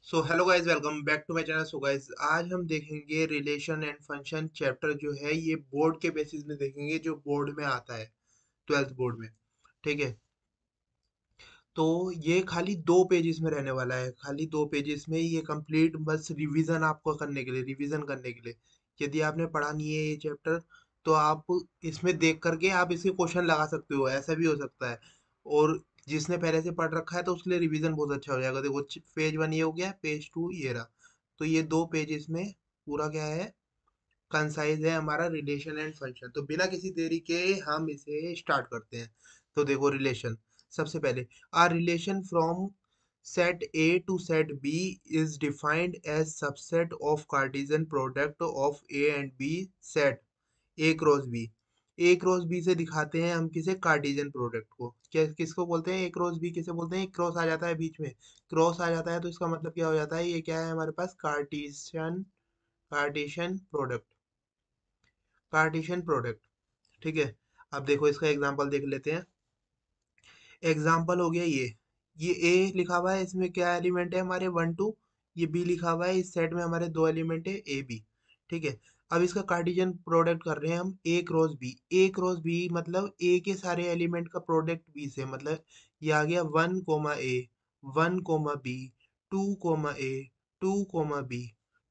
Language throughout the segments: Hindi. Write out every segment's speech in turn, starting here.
So hello guys, welcome back to my channel. So guys, आज हम देखेंगे रिलेशन एंड फंक्शन चैप्टर जो है ये बोर्ड के बेसिस में देखेंगे, जो बोर्ड में आता है 12th बोर्ड में। ठीक है। तो ये खाली 2 पेजेस में रहने वाला है, खाली 2 पेजेस में ये कंप्लीट, बस रिवीजन आपको करने के लिए, रिवीजन करने के लिए। यदि आपने पढ़ा नहीं है ये चैप्टर तो आप इसमें देख करके आप इसके क्वेश्चन लगा सकते हो, ऐसा भी हो सकता है। और जिसने पहले से पढ़ रखा है तो उसके लिए रिवीजन बहुत अच्छा हो जाएगा। देखो, पेज 1 ये हो गया, पेज 2 ये रहा। तो ये 2 पेजेस में पूरा क्या है, कंसाइज है हमारा रिलेशन एंड फंक्शन। तो बिना किसी देरी के हम इसे स्टार्ट करते हैं। तो देखो, रिलेशन सबसे पहले, a relation from set A to set B is defined as subset of Cartesian product of A and B set A cross B. A cross B से दिखाते हैं हम किसे, कार्टेशियन प्रोडक्ट को। क्या किसको बोलते हैं, ए क्रॉस बी किसे बोलते हैं? क्रॉस आ जाता है बीच में, क्रॉस आ जाता है तो इसका मतलब क्या हो जाता है, ये क्या है हमारे पास, Cartesian, Cartesian product, Cartesian product. ठीक है। अब देखो, इसका एग्जांपल देख लेते हैं। एग्जाम्पल हो गया ये ए लिखा हुआ है, इसमें क्या एलिमेंट है हमारे, 1 2। ये बी लिखा हुआ है, इस सेट में हमारे 2 एलिमेंट है, ए बी। ठीक है। अब इसका कार्टेशियन प्रोडक्ट कर रहे हैं हम, ए cross B. A cross B मतलब ए के सारे एलिमेंट का प्रोडक्ट बी से, मतलब ये आ गया 1 ए, 1 बी, 2 ए, 2 बी।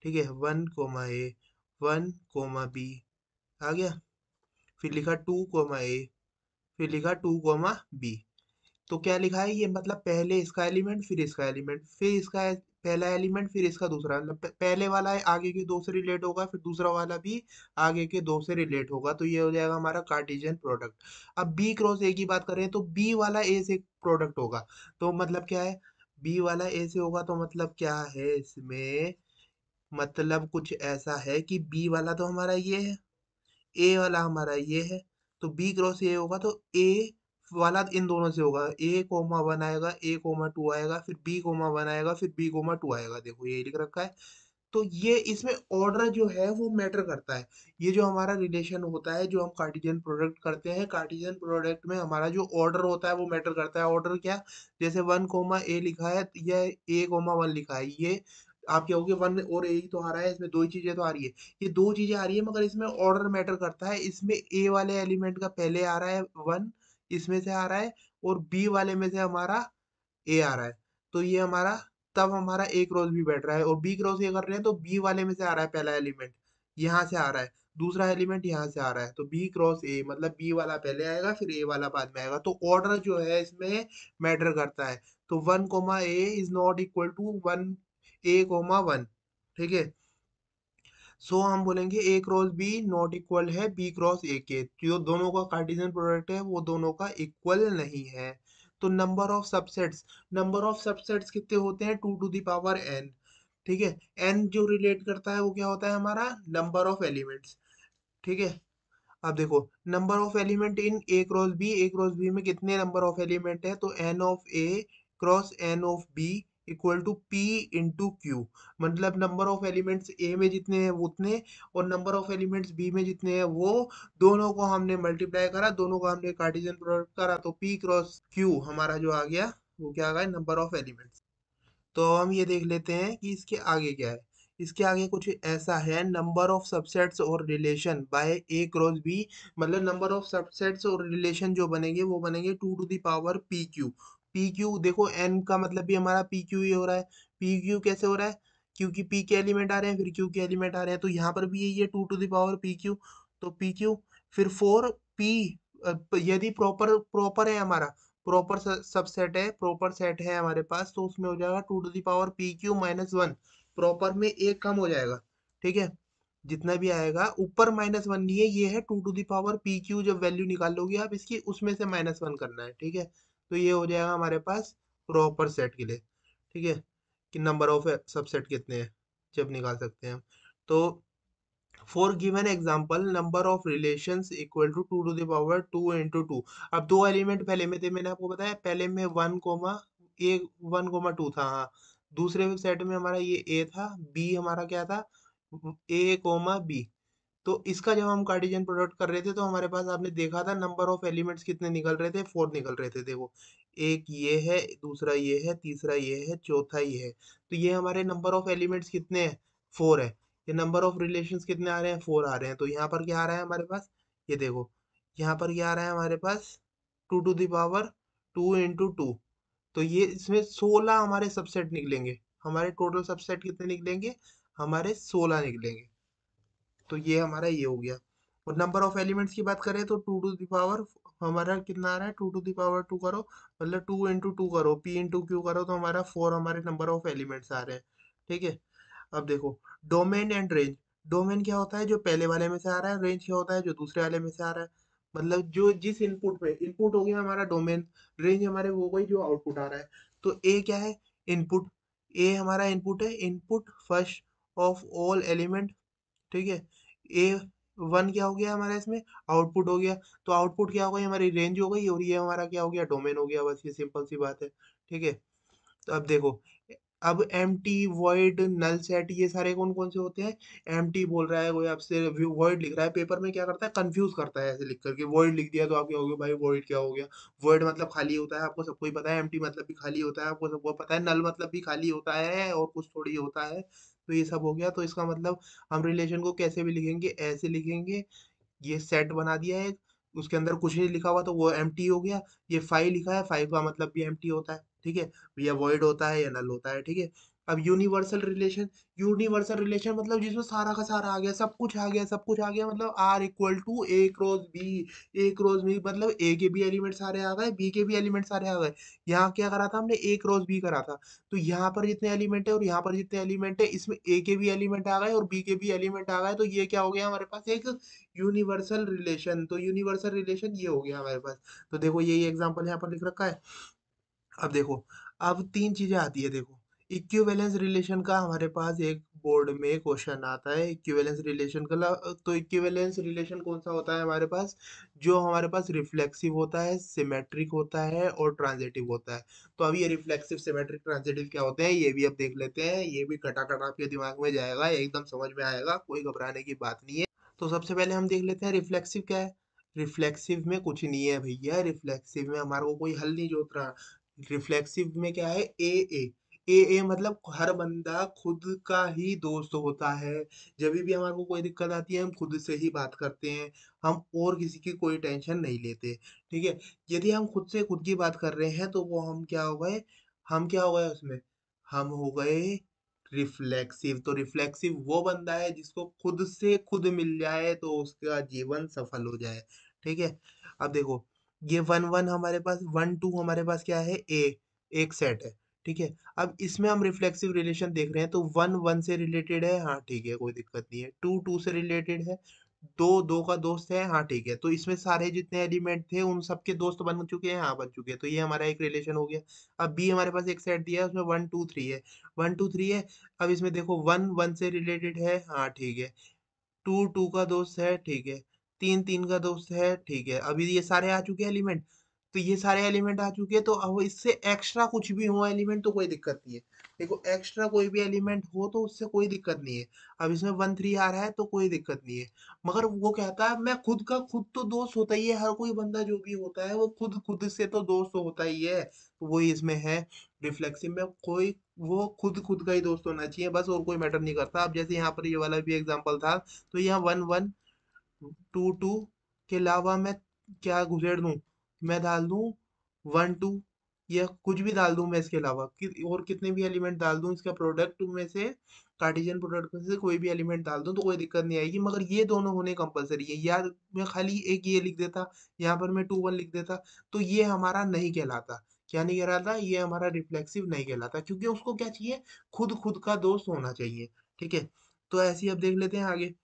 ठीक है, 1 ए, 1 बी आ गया। फिर लिखा 2 ए, फिर लिखा 2 बी। तो क्या लिखा है ये, मतलब पहले इसका एलिमेंट, फिर इसका एलिमेंट, फिर इसका पहला एलिमेंट, फिर इसका दूसरा, मतलब पहले वाला है आगे के दो से रिलेट होगा, फिर दूसरा वाला भी आगे के दो से रिलेट होगा। तो ये हो जाएगा हमारा कार्टेशियन प्रोडक्ट। अब बी क्रॉस ए की बात करें तो बी वाला ए से प्रोडक्ट होगा। तो मतलब क्या है, बी वाला ए से होगा तो मतलब क्या है इसमें, मतलब कुछ ऐसा है कि बी वाला तो हमारा ये है, ए वाला हमारा ये है। तो बी क्रॉस ए होगा तो ए वाला इन दोनों से होगा, ए कोमा वन आएगा, ए कोमा टू आएगा, फिर बी कोमा वन आएगा, फिर बी कोमा टू आएगा। देखो ये लिख रखा है। तो ये इसमें ऑर्डर जो है वो मैटर करता है। ये जो हमारा रिलेशन होता है, जो हम कार्टेशियन प्रोडक्ट करते हैं, कार्टेशियन प्रोडक्ट में हमारा जो ऑर्डर होता है वो मैटर करता है। ऑर्डर क्या, जैसे 1 ए लिखा है, या ए 1 लिखा है, ये आप क्या होगे, 1 और ए ही तो आ रहा है, इसमें दो ही चीजें तो आ रही है। ये दो चीजें आ रही है, मगर इसमें ऑर्डर मैटर करता है। इसमें ए वाले एलिमेंट का पहले आ रहा है 1, इसमें से आ रहा है, और बी वाले में से हमारा ए आ रहा है। तो ये हमारा, तब हमारा ए क्रॉस बी बैठ रहा है, और बी क्रॉस ए कर रहे हैं तो बी वाले में से आ रहा है पहला एलिमेंट, यहाँ से आ रहा है, दूसरा एलिमेंट यहाँ से आ रहा है। तो बी क्रॉस ए मतलब बी वाला पहले आएगा, फिर ए वाला बाद में आएगा। तो ऑर्डर जो है इसमें मैटर करता है। तो 1 ए इज नॉट इक्वल टू 1 ए 1। ठीक है। सो हम बोलेंगे ए क्रॉस बी नॉट इक्वल है बी क्रॉस ए के, जो दोनों का कार्टेशियन प्रोडक्ट है वो दोनों का इक्वल नहीं है। तो number of subsets, number of subsets कितने होते हैं, 2 टू द पावर n। ठीक है। n जो रिलेट करता है वो क्या होता है हमारा, नंबर ऑफ एलिमेंट्स। ठीक है। अब देखो, number of element in A cross B, A cross B में कितने नंबर ऑफ एलिमेंट है, तो n of A cross n of B equal to p into q. मतलब नंबर ऑफ एलिमेंट्स ए में जितने हैं वो उतने, और नंबर ऑफ एलिमेंट्स बी में जितने हैं वो, दोनों को हमने मल्टीप्लाई करा, दोनों का हमने कार्टेशियन प्रोडक्ट करा, तो पी क्रॉस क्यू हमारा जो आ गया वो क्या आ गया, नंबर ऑफ एलिमेंट्स। तो हम ये देख लेते हैं कि इसके आगे क्या है। इसके आगे कुछ ऐसा है, नंबर ऑफ सबसेट्स और relation by A cross B. मतलब नंबर ऑफ सबसेट्स और रिलेशन जो बनेंगे वो बनेंगे 2 to the power p q. P q देखो, एन का मतलब भी हमारा पी क्यू ही हो रहा है। पी क्यू कैसे हो रहा है, क्योंकि पी के एलिमेंट आ रहे हैं, फिर क्यू के एलिमेंट आ रहे हैं, तो यहाँ पर भी यही है 2 to the power p q. तो पी क्यू, फिर 4 पी, यदि प्रॉपर प्रॉपर है हमारा, प्रॉपर सबसेट है, प्रॉपर सेट है हमारे पास, तो उसमें हो जाएगा 2 to the power p q minus 1। Proper में एक कम हो जाएगा। ठीक है। जितना भी आएगा ऊपर -1 नहीं है, ये है 2 to the power p q. जब वैल्यू निकालोगे आप इसकी, उसमें से -1 करना है। ठीक है। तो ये हो जाएगा हमारे पास प्रॉपर सेट के लिए। ठीक है, कि नंबर ऑफ सबसेट कितने हैं जब निकाल सकते हैं हम। तो for given example number of relations equal to 2 to the power 2 into 2। अब दो एलिमेंट पहले में थे, मैंने आपको बताया, पहले में 1 1 2 था, हाँ। दूसरे सेट में हमारा ये ए था, बी हमारा क्या था, A बी। तो इसका जब हम कार्टेशियन प्रोडक्ट कर रहे थे तो हमारे पास आपने देखा था नंबर ऑफ एलिमेंट्स कितने निकल रहे थे, 4 निकल रहे थे। देखो, एक ये है, दूसरा ये है, तीसरा ये है, चौथा ये है। तो ये हमारे नंबर ऑफ एलिमेंट्स कितने हैं, 4 है। ये नंबर ऑफ रिलेशंस कितने आ रहे हैं, 4 आ रहे हैं। तो यहाँ पर क्या आ रहा है हमारे पास, ये देखो, यहाँ पर क्या आ रहा है हमारे पास, 2 to the power 2 into 2। तो ये इसमें 16 हमारे सबसेट निकलेंगे। हमारे टोटल सबसेट कितने निकलेंगे, हमारे 16 निकलेंगे। तो ये हमारा ये हो गया। और नंबर ऑफ एलिमेंट्स की बात करें तो 2 to the power हमारा कितना आ रहा है, 2 to the power 2 करो, मतलब 2 into 2 करो, p into q करो, तो हमारा 4 हमारे नंबर ऑफ एलिमेंट्स आ रहे हैं। ठीक है। अब देखो, डोमेन एंड रेंज। डोमेन क्या होता है, जो पहले वाले में से आ रहा है। रेंज क्या होता है, जो दूसरे वाले में से आ रहा है। मतलब जो जिस इनपुट में, इनपुट हो गया हमारा डोमेन, रेंज हमारे वो गई जो आउटपुट आ रहा है। तो ए क्या है, इनपुट। ए हमारा इनपुट है, input first of all element. ठीक है। ए वन क्या हो गया हमारा इसमें, आउटपुट हो गया। तो आउटपुट क्या हो गई, हमारी रेंज हो गई, और ये हमारा क्या हो गया, डोमेन हो गया। बस ये सिंपल सी बात है। ठीक है। तो अब देखो, अब एम्प्टी, वॉइड, नल सेट, ये सारे कौन कौन से होते हैं। एम्प्टी बोल रहा है कोई आपसे, वॉइड लिख रहा है पेपर में, क्या करता है, कंफ्यूज करता है ऐसे लिख करके। वॉइड लिख दिया तो आप क्या हो गया, भाई वॉइड क्या हो गया। वॉइड मतलब खाली होता है, आपको सबको ही पता है। एम्प्टी मतलब भी खाली होता है, आपको सबको पता है। नल मतलब भी खाली होता है, और कुछ थोड़ी होता है। तो ये सब हो गया। तो इसका मतलब हम रिलेशन को कैसे भी लिखेंगे, ऐसे लिखेंगे। ये सेट बना दिया है, उसके अंदर कुछ नहीं लिखा हुआ तो वो एम्प्टी हो गया। ये फाइव लिखा है, फाइव का मतलब भी एम्प्टी होता है। ठीक है। या वॉइड होता है या नल होता है। ठीक है। अब यूनिवर्सल रिलेशन। यूनिवर्सल रिलेशन मतलब जिसमें सारा का सारा आ गया, सब कुछ आ गया, सब कुछ आ गया, मतलब R = A cross B. A cross B मतलब ए के भी एलिमेंट सारे आ गए, बी के भी एलिमेंट सारे आ गए। यहाँ क्या करा था हमने, ए क्रॉस बी करा था। तो यहाँ पर जितने एलिमेंट है और यहाँ पर जितने एलिमेंट है, इसमें ए के भी एलिमेंट आ गए और बी के भी एलिमेंट आ गए। तो ये क्या हो गया हमारे पास, एक यूनिवर्सल रिलेशन। तो यूनिवर्सल रिलेशन ये हो गया हमारे पास। तो देखो यही एग्जांपल यहाँ पर लिख रखा है। अब देखो, अब तीन चीजें आती है। देखो, इक्विवेलेंस रिलेशन का हमारे पास एक बोर्ड में क्वेश्चन आता है। इक्विवेलेंस रिलेशन का तो इक्विवेलेंस रिलेशन कौन सा होता है हमारे पास, जो हमारे पास रिफ्लेक्सिव होता है, सिमेट्रिक होता है और ट्रांजिटिव होता है। तो अब ये रिफ्लेक्सिव, सिमेट्रिक, ट्रांजिटिव क्या होते हैं, ये भी अब देख लेते हैं। ये भी कटाकट आपके दिमाग में जाएगा, एकदम समझ में आएगा, कोई घबराने की बात नहीं है। तो सबसे पहले हम देख लेते हैं रिफ्लेक्सिव क्या है। रिफ्लेक्सिव में कुछ नहीं है भैया, रिफ्लेक्सिव में हमारे को कोई हल नहीं जोत रहा। रिफ्लेक्सिव में क्या है, ए ए। ए ए मतलब हर बंदा खुद का ही दोस्त होता है। जब भी हमारे को कोई दिक्कत आती है, हम खुद से ही बात करते हैं। हम और किसी की कोई टेंशन नहीं लेते। ठीक है। यदि हम खुद से खुद की बात कर रहे हैं तो वो हम क्या हो गए, हम क्या हो गए उसमें, हम हो गए रिफ्लेक्सिव। तो रिफ्लेक्सिव वो बंदा है जिसको खुद से खुद मिल जाए तो उसका जीवन सफल हो जाए। ठीक है। अब देखो, ये वन वन हमारे पास, वन टू हमारे पास क्या है, ए, एक सेट है। ठीक है। अब इसमें हम रिफ्लेक्सिव रिलेशन देख रहे हैं तो वन वन से रिलेटेड है, हाँ ठीक है, कोई दिक्कत नहीं है। टू टू से रिलेटेड है, दो दो का दोस्त है, हाँ ठीक है। तो इसमें सारे जितने एलिमेंट थे उन सबके दोस्त बन चुके हैं, हाँ बन चुके हैं। तो ये हमारा एक रिलेशन हो गया। अब बी हमारे पास एक सेट दिया है, उसमें 1 2 3 है, 1 2 3 है। अब इसमें देखो, वन वन से रिलेटेड है, हाँ ठीक है। टू टू का दोस्त है, ठीक है। तीन तीन का दोस्त है, ठीक है। अभी ये सारे आ चुके हैं एलिमेंट। तो ये सारे एलिमेंट आ चुके हैं, तो अब इससे एक्स्ट्रा कुछ भी हो एलिमेंट तो कोई दिक्कत नहीं है। देखो, एक्स्ट्रा कोई भी एलिमेंट हो तो उससे कोई दिक्कत नहीं है। अब इसमें 1 3 आ रहा है तो कोई दिक्कत नहीं है। मगर वो कहता है, मैं खुद का खुद तो दोस्त होता ही है। हर कोई बंदा जो भी होता है वो खुद खुद से तो दोस्त होता ही है। तो वही इसमें है। रिफ्लेक्सिव में कोई, वो खुद खुद का ही दोस्त होना चाहिए बस, और कोई मैटर नहीं करता। अब जैसे यहाँ पर ये वाला भी एग्जांपल था, तो यहाँ वन वन, टू टू के अलावा मैं क्या गुजेड़ दूं, मैं डाल दूं 1 2, या कुछ भी डाल दूं मैं इसके अलावा और कितने भी एलिमेंट डाल दूं इसका प्रोडक्ट में से, कार्टेशियन प्रोडक्ट में से कोई भी एलिमेंट डाल दूं तो कोई दिक्कत नहीं आएगी। मगर ये दोनों होने कंपलसरी है। या मैं खाली एक ये लिख देता, यहाँ पर मैं 2 1 लिख देता, तो ये हमारा नहीं कहलाता। क्या नहीं कहलाता, ये हमारा रिफ्लेक्सिव नहीं कहलाता, क्योंकि उसको क्या चाहिए, खुद खुद का दोस्त होना चाहिए। ठीक है। तो ऐसे ही अब देख लेते हैं आगे।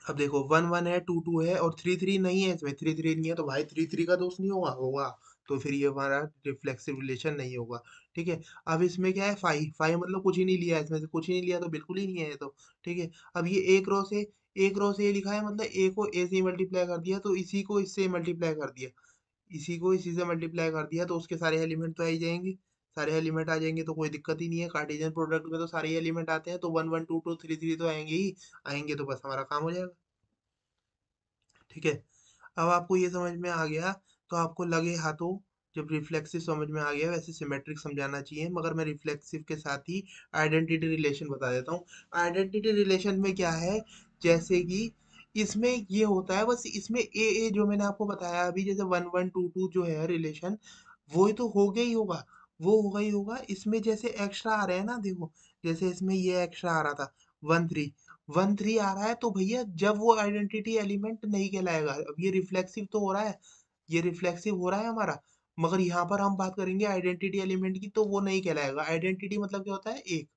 अब देखो, वन वन है, टू टू है, और थ्री थ्री नहीं है। इसमें थ्री थ्री नहीं है तो भाई थ्री थ्री का दोस्त नहीं होगा, होगा। तो फिर ये हमारा रिफ्लेक्सिव रिलेशन नहीं होगा। ठीक है। अब इसमें क्या है, फाइव फाइव मतलब कुछ ही नहीं लिया, इसमें से कुछ ही नहीं लिया तो बिल्कुल ही नहीं है ये तो। ठीक है। अब ये एक रो से, एक रो से ये लिखा है, मतलब ए को ए से मल्टीप्लाई कर दिया तो इसी को इससे मल्टीप्लाई कर दिया, इसी को इसी से मल्टीप्लाई कर दिया तो उसके सारे एलिमेंट तो आ ही जाएंगे। सारे एलिमेंट आ जाएंगे तो कोई दिक्कत ही नहीं है। कार्टेशियन प्रोडक्ट में तो सारे एलिमेंट आते हैं, तो one one two two three three तो आएंगे ही आएंगे, तो बस हमारा काम हो जाएगा। ठीक है। अब आपको ये समझ में आ गया, तो आपको लगे हाथों, जब रिफ्लेक्सिव समझ में आ गया, वैसे सिमेट्रिक समझाना चाहिए, मगर मैं रिफ्लेक्सिव के साथ ही आइडेंटिटी रिलेशन बता देता हूँ। आइडेंटिटी रिलेशन में क्या है, जैसे कि इसमें ये होता है, बस इसमें ए जो मैंने आपको बताया अभी, जैसे वन वन टू टू जो है रिलेशन, वो ही तो हो गया ही होगा, वो होगा ही होगा। इसमें जैसे एक्स्ट्रा आ रहे हैं ना, देखो, जैसे इसमें ये एक्स्ट्रा आ रहा था, वन थ्री, वन थ्री आ रहा है, तो भैया जब वो आइडेंटिटी एलिमेंट नहीं कहलाएगा। अब ये रिफ्लेक्सिव तो हो रहा है, ये रिफ्लेक्सिव हो रहा है हमारा, मगर यहाँ पर हम बात करेंगे आइडेंटिटी एलिमेंट की, तो वो नहीं कहलाएगा। आइडेंटिटी मतलब क्या होता है, एक,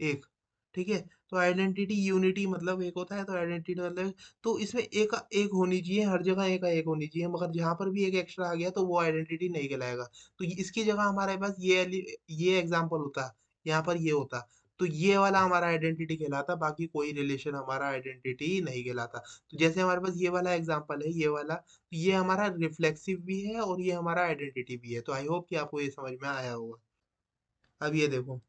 एक, ठीक है। तो आइडेंटिटी यूनिटी मतलब एक होता है, तो आइडेंटिटी मतलब, तो इसमें एक एक होनी चाहिए, हर जगह एक एक होनी चाहिए, मगर जहां पर भी एक एक्स्ट्रा आ गया तो वो आइडेंटिटी नहीं कहलाएगा। तो इसकी जगह हमारे पास ये एग्जांपल होता, यहाँ पर ये होता, तो ये वाला हमारा आइडेंटिटी कहलाता, बाकी कोई रिलेशन हमारा आइडेंटिटी नहीं कहलाता। तो जैसे हमारे पास ये वाला एग्जांपल है, ये वाला, तो ये हमारा रिफ्लेक्सिव भी है और ये हमारा आइडेंटिटी भी है। तो आई होप कि आपको ये समझ में आया होगा। अब ये देखो,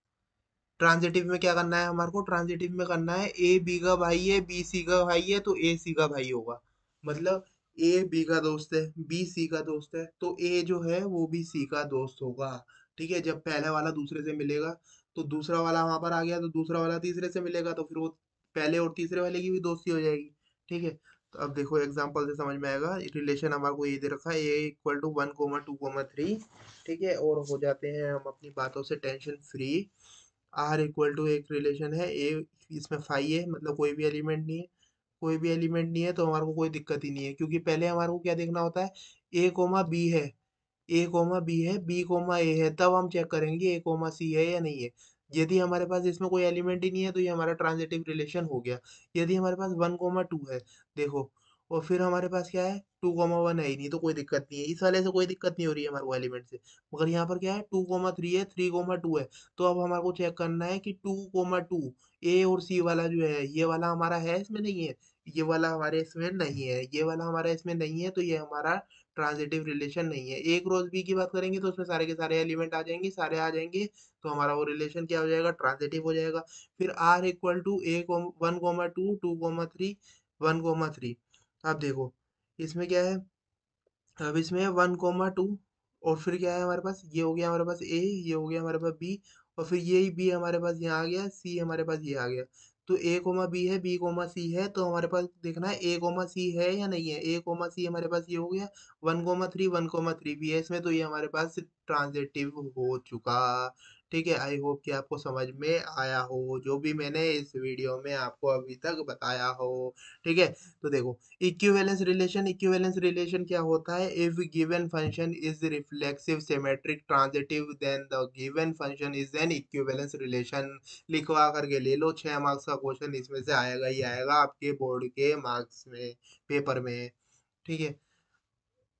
ट्रांजिटिव में क्या करना है हमारे को, ट्रांजिटिव में करना है, ए बी का भाई है, बी सी का भाई है, तो ए सी का भाई होगा। मतलब ए बी का दोस्त है, बी सी का दोस्त है, तो ए जो है वो भी सी का दोस्त होगा। ठीक है, जब पहले वाला दूसरे से मिलेगा, तो दूसरा वाला वहां पर आ गया, तो दूसरा वाला तीसरे से मिलेगा, तो फिर वो पहले और तीसरे वाले की भी दोस्ती हो जाएगी। ठीक है। तो अब देखो एग्जांपल से समझ में आएगा, रिलेशन हमारे को ये दे रखा है, A equal to one comma two comma three. ठीक है, और हो जाते हैं हम अपनी बातों से tension free. R equal to एक रिलेशन है, ए इसमें फाई है, मतलब कोई भी एलिमेंट नहीं है, कोई भी एलिमेंट नहीं है, तो हमारे को कोई दिक्कत ही नहीं है, क्योंकि पहले हमारे को क्या देखना होता है, ए कोमा बी है, ए कोमा बी है, बी कोमा ए है, तब हम चेक करेंगे ए कोमा सी है या नहीं है। यदि हमारे पास इसमें कोई एलिमेंट ही नहीं है, तो ये हमारा ट्रांजिटिव रिलेशन हो गया। यदि हमारे पास वन कोमा टू है, देखो, और फिर हमारे पास क्या है, टू कोमा वन है ही नहीं, तो कोई दिक्कत नहीं है, इस वाले से कोई दिक्कत नहीं हो रही है हमारे को एलिमेंट से। मगर यहाँ पर क्या है, टू कोमा थ्री है, थ्री कोमा टू है, तो अब हमारे को चेक करना है कि टू कोमा टू, ए और सी वाला जो है, ये वाला हमारा है इसमें, नहीं है, ये वाला हमारे इसमें नहीं है, ये वाला हमारा इसमें नहीं है, तो ये हमारा ट्रांजिटिव रिलेशन नहीं है। एक रोज बी की बात करेंगे, तो उसमें सारे के सारे एलिमेंट आ जाएंगे, सारे आ जाएंगे, तो हमारा वो रिलेशन क्या हो जाएगा, ट्रांजिटिव हो जाएगा। फिर R equal to A one comma two, two comma three, one comma three. अब देखो इसमें क्या है, अब इसमें वन कोमा टू, और फिर क्या है हमारे पास, ये हो गया हमारे पास ए, ये हो गया हमारे पास बी, और फिर ये बी हमारे पास यहाँ आ गया, सी हमारे पास ये आ गया। तो ए कोमा बी है, बी कोमा सी है, तो हमारे पास देखना है ए कोमा सी है या नहीं है। ए कोमा सी हमारे पास ये हो गया, वन कोमा थ्री भी है इसमें, तो ये हमारे पास ट्रांजिटिव हो चुका। ठीक है, आई होप कि आपको समझ में आया हो जो भी मैंने इस वीडियो में आपको अभी तक बताया हो। ठीक है, तो देखो, इक्विवेलेंस रिलेशन क्या होता है, if given function is reflexive symmetric transitive, then the given function is an equivalence relation. लिखवा करके ले लो, 6 मार्क्स का क्वेश्चन इसमें से आएगा ही आएगा आपके बोर्ड के मार्क्स में, पेपर में। ठीक है,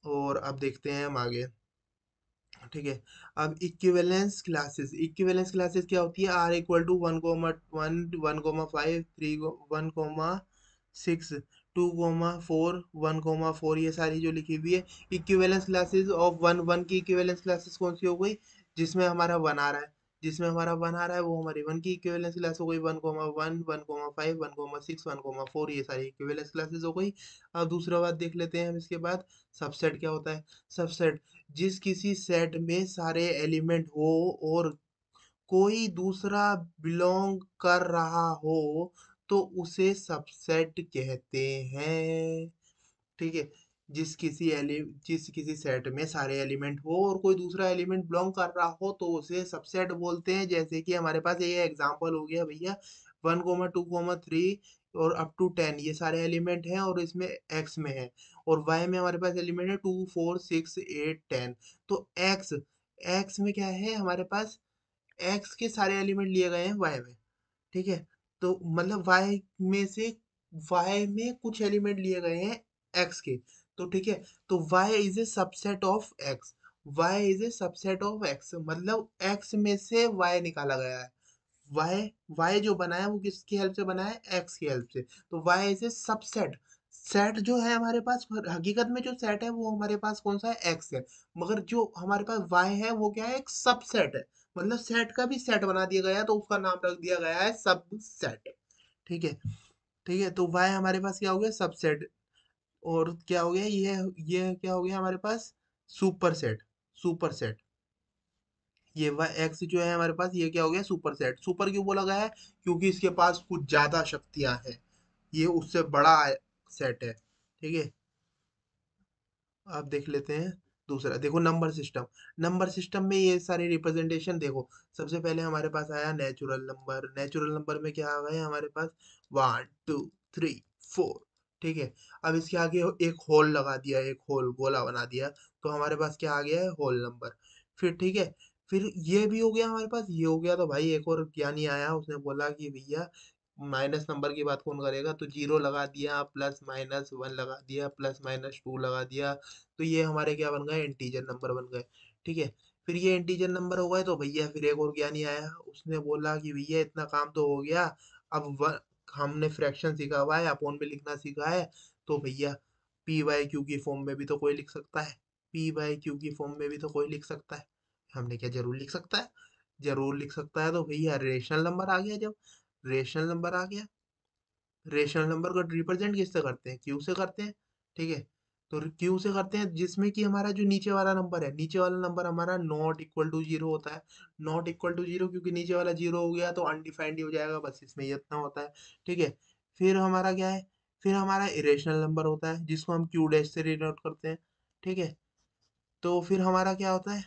और अब देखते हैं हम आगे। ठीक है, अब इक्विवेलेंस क्लासेस क्या होती है, R equal to one comma one, one comma five, three, one comma six, two comma four, one comma four, ये सारी जो लिखी हुई है equivalence classes of one. One की इक्विवेलेंस क्लासेस कौन सी हो गई, जिसमें हमारा वन आ रहा है, जिसमें हमारा वन आ रहा है, वो हमारी वन की इक्विवेलेंस क्लास हो गई, one comma one, one comma five, one comma six, one comma four, ये सारी इक्विवेलेंस क्लासेस हो गई। अब दूसरा बात देख लेते हैं हम इसके बाद, सबसेट क्या होता है। सबसेट, जिस किसी सेट में सारे एलिमेंट हो और कोई दूसरा बिलोंग कर रहा हो, तो उसे सबसेट कहते हैं। ठीक है, जिस किसी सेट में सारे एलिमेंट हो और कोई दूसरा एलिमेंट बिलोंग कर रहा हो, तो उसे सबसेट बोलते हैं। जैसे कि हमारे पास ये एग्जांपल हो गया भैया, one comma two comma three और अप टू टेन, ये सारे एलिमेंट हैं और इसमें एक्स में है, और वाई में हमारे पास एलिमेंट है two four six eight ten. तो एक्स, एक्स में क्या है हमारे पास, एक्स के सारे एलिमेंट लिए गए हैं वाई में। ठीक है, तो मतलब वाई में से, वाई में कुछ एलिमेंट लिए गए हैं एक्स के। तो ठीक है, तो Y is a subset of X, Y is a subset of X, मतलब एक्स में से वाई निकाला गया है। वाई, वाई जो बना है वो किसकी हेल्प से बना है, एक्स की हेल्प से। तो Y is a subset, set जो है हमारे पास, हकीकत में जो सेट है वो हमारे पास कौन सा है, एक्स है, मगर जो हमारे पास वाई है वो क्या है, एक सबसेट है। मतलब सेट का भी सेट बना दिया गया है, तो उसका नाम रख दिया गया है सबसेट। ठीक है, ठीक है, तो वाई हमारे पास क्या हो गया, सबसेट। और क्या हो गया ये क्या हो गया हमारे पास, सुपर सेट। सुपर सेट, ये वह एक्स जो है हमारे पास, ये क्या हो गया, सुपर सेट। सुपर क्यों बोला गया है, क्योंकि इसके पास कुछ ज्यादा शक्तियां हैं, ये उससे बड़ा सेट है। ठीक है, आप देख लेते हैं। दूसरा देखो, नंबर सिस्टम। नंबर सिस्टम में ये सारे रिप्रेजेंटेशन देखो। सबसे पहले हमारे पास आया नेचुरल नंबर। नेचुरल नंबर में क्या आ गया हमारे पास, 1 2 3 4। ठीक है, अब इसके आगे एक होल लगा दिया, एक होल गोला बना दिया, तो हमारे पास क्या आ गया है, होल नंबर। फिर ठीक है, फिर ये भी हो गया हमारे पास, ये हो गया, तो भाई एक और ज्ञानी आया, उसने बोला कि भैया माइनस नंबर की बात कौन करेगा, तो जीरो लगा दिया, प्लस माइनस वन लगा दिया, प्लस माइनस टू लगा दिया, तो ये हमारे क्या बन गए, इंटीजर नंबर बन गए। ठीक है, फिर ये इंटीजर नंबर हो गए, तो भैया फिर एक और ज्ञानी आया, उसने बोला कि भैया इतना काम तो हो गया, अब हमने फ्रैक्शन सीखा हुआ है, अपोन में लिखना सीखा है, तो भैया पी बाई क्यू की फॉर्म में भी तो कोई लिख सकता है, पी बाई क्यू की फॉर्म में भी तो कोई लिख सकता है। हमने क्या जरूर लिख सकता है, जरूर लिख सकता है, तो भैया रेशनल नंबर आ गया। जब रेशनल नंबर आ गया, रेशनल नंबर को रिप्रेजेंट किससे करते हैं, क्यू से करते हैं। ठीक है, तो क्यू से करते हैं, जिसमें कि हमारा जो नीचे वाला नंबर है, नीचे वाला नंबर हमारा नॉट इक्वल टू जीरो होता है। नॉट इक्वल टू जीरो, क्योंकि नीचे वाला जीरो हो गया तो अनडिफाइंड ही हो जाएगा, बस इसमें ये इतना होता है। ठीक है, फिर हमारा क्या है, फिर हमारा इरेशनल नंबर होता है, जिसको हम क्यू डैश से डिनोट करते हैं। ठीक है, तो फिर हमारा क्या होता है,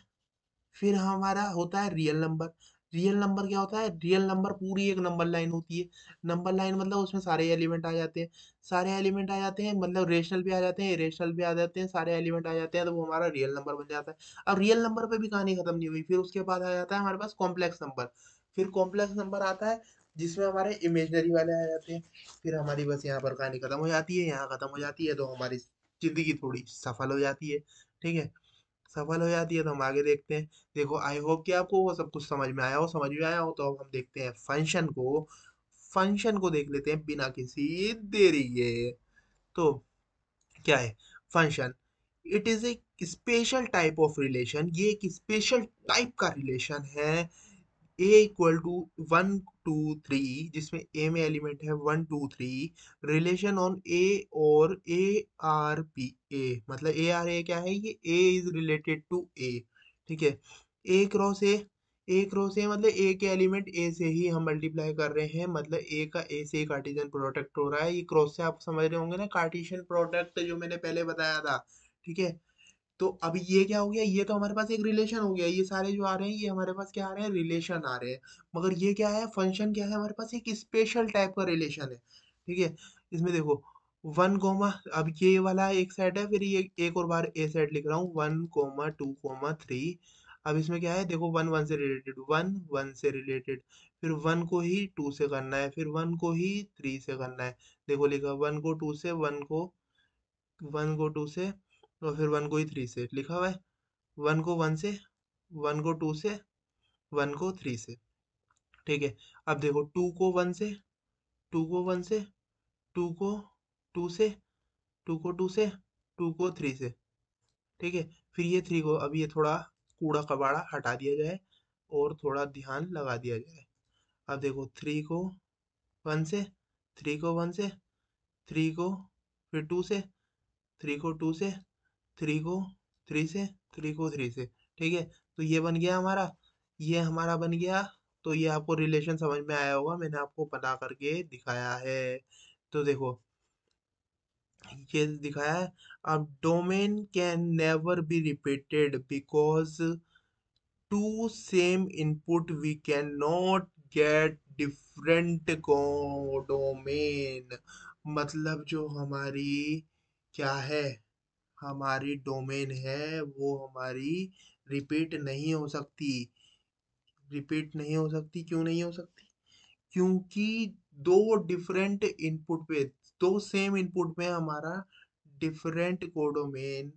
फिर हमारा होता है रियल नंबर। रियल नंबर क्या होता है, रियल नंबर पूरी एक नंबर लाइन होती है। नंबर लाइन मतलब उसमें सारे एलिमेंट आ जाते हैं, सारे एलिमेंट आ जाते हैं, मतलब रेशनल भी आ जाते हैं, इरेशनल भी आ जाते हैं, सारे एलिमेंट आ जाते हैं, तो वो हमारा रियल नंबर बन जाता है। अब रियल नंबर पे भी कहानी खत्म नहीं हुई, फिर उसके बाद आ जाता है हमारे पास कॉम्प्लेक्स नंबर। फिर कॉम्प्लेक्स नंबर आता है, जिसमें हमारे इमेजनरी वाले आ जाते हैं। फिर हमारी बस यहाँ पर कहानी खत्म हो जाती है, यहाँ खत्म हो जाती है, तो हमारी जिंदगी थोड़ी सफल हो जाती है। ठीक है, सफल हो जाती है, तो हम आगे देखते हैं। देखो, आई होप कि आपको वो सब कुछ समझ में आया हो, समझ में आया हो, तो अब हम देखते हैं फंक्शन को। फंक्शन को देख लेते हैं बिना किसी देरी के। तो क्या है function, it is a special type of relation, ये एक स्पेशल टाइप का रिलेशन है। ए इक्वल टू 1 2 3, जिसमें ए में एलिमेंट है 1 2 3। रिलेशन ऑन ए और ए आर बी, ए मतलब ए आर, ए क्या है, ये ए इज रिलेटेड टू ए। ठीक है, A cross A, A cross ए मतलब ए के एलिमेंट ए से ही हम मल्टीप्लाई कर रहे हैं, मतलब ए का ए से कार्टेशियन प्रोडक्ट हो रहा है। ये क्रॉस से आप समझ रहे होंगे ना, कार्टेशियन प्रोडक्ट जो मैंने पहले बताया था। ठीक है, तो अब ये क्या हो गया, ये तो हमारे पास एक रिलेशन हो गया, ये सारे जो आ रहे हैं ये हमारे पास क्या आ रहे हैं, रिलेशन आ रहे हैं। मगर ये क्या है, फंक्शन क्या है, हमारे पास एक स्पेशल टाइप का रिलेशन है। ठीक है, इसमें देखो 1 अब ये वाला एक सेट है, फिर ये एक और बार ए सेट लिख रहा हूँ, 1 2 3। अब इसमें क्या है, देखो वन वन से रिलेटेड, वन वन से रिलेटेड, फिर वन को ही टू से करना है, फिर वन को ही थ्री से करना है। देखो लिखा, वन को टू से, वन को टू से, और फिर वन को ही थ्री से लिखा हुआ है। वन को वन से, वन को टू से, वन को थ्री से। ठीक है, अब देखो टू को वन से, टू को वन से, टू को टू से, टू को टू से, टू को थ्री से। ठीक है, फिर ये थ्री को, अब ये थोड़ा कूड़ा कबाड़ा हटा दिया जाए और थोड़ा ध्यान लगा दिया जाए। अब देखो थ्री को वन से, थ्री को वन से, थ्री को फिर टू से, थ्री को टू से, थ्री को थ्री से, थ्री को थ्री से। ठीक है, तो ये बन गया हमारा, ये हमारा बन गया। तो ये आपको रिलेशन समझ में आया होगा, मैंने आपको बना करके दिखाया है। तो देखो ये दिखाया है। अब domain can never be repeated because two same input we can not get different domain. मतलब जो हमारी क्या है, हमारी डोमेन है वो हमारी रिपीट नहीं हो सकती। रिपीट नहीं हो सकती, क्यों नहीं हो सकती, क्योंकि दो डिफरेंट इनपुट पे, दो सेम इनपुट में हमारा डिफरेंट कोडोमेन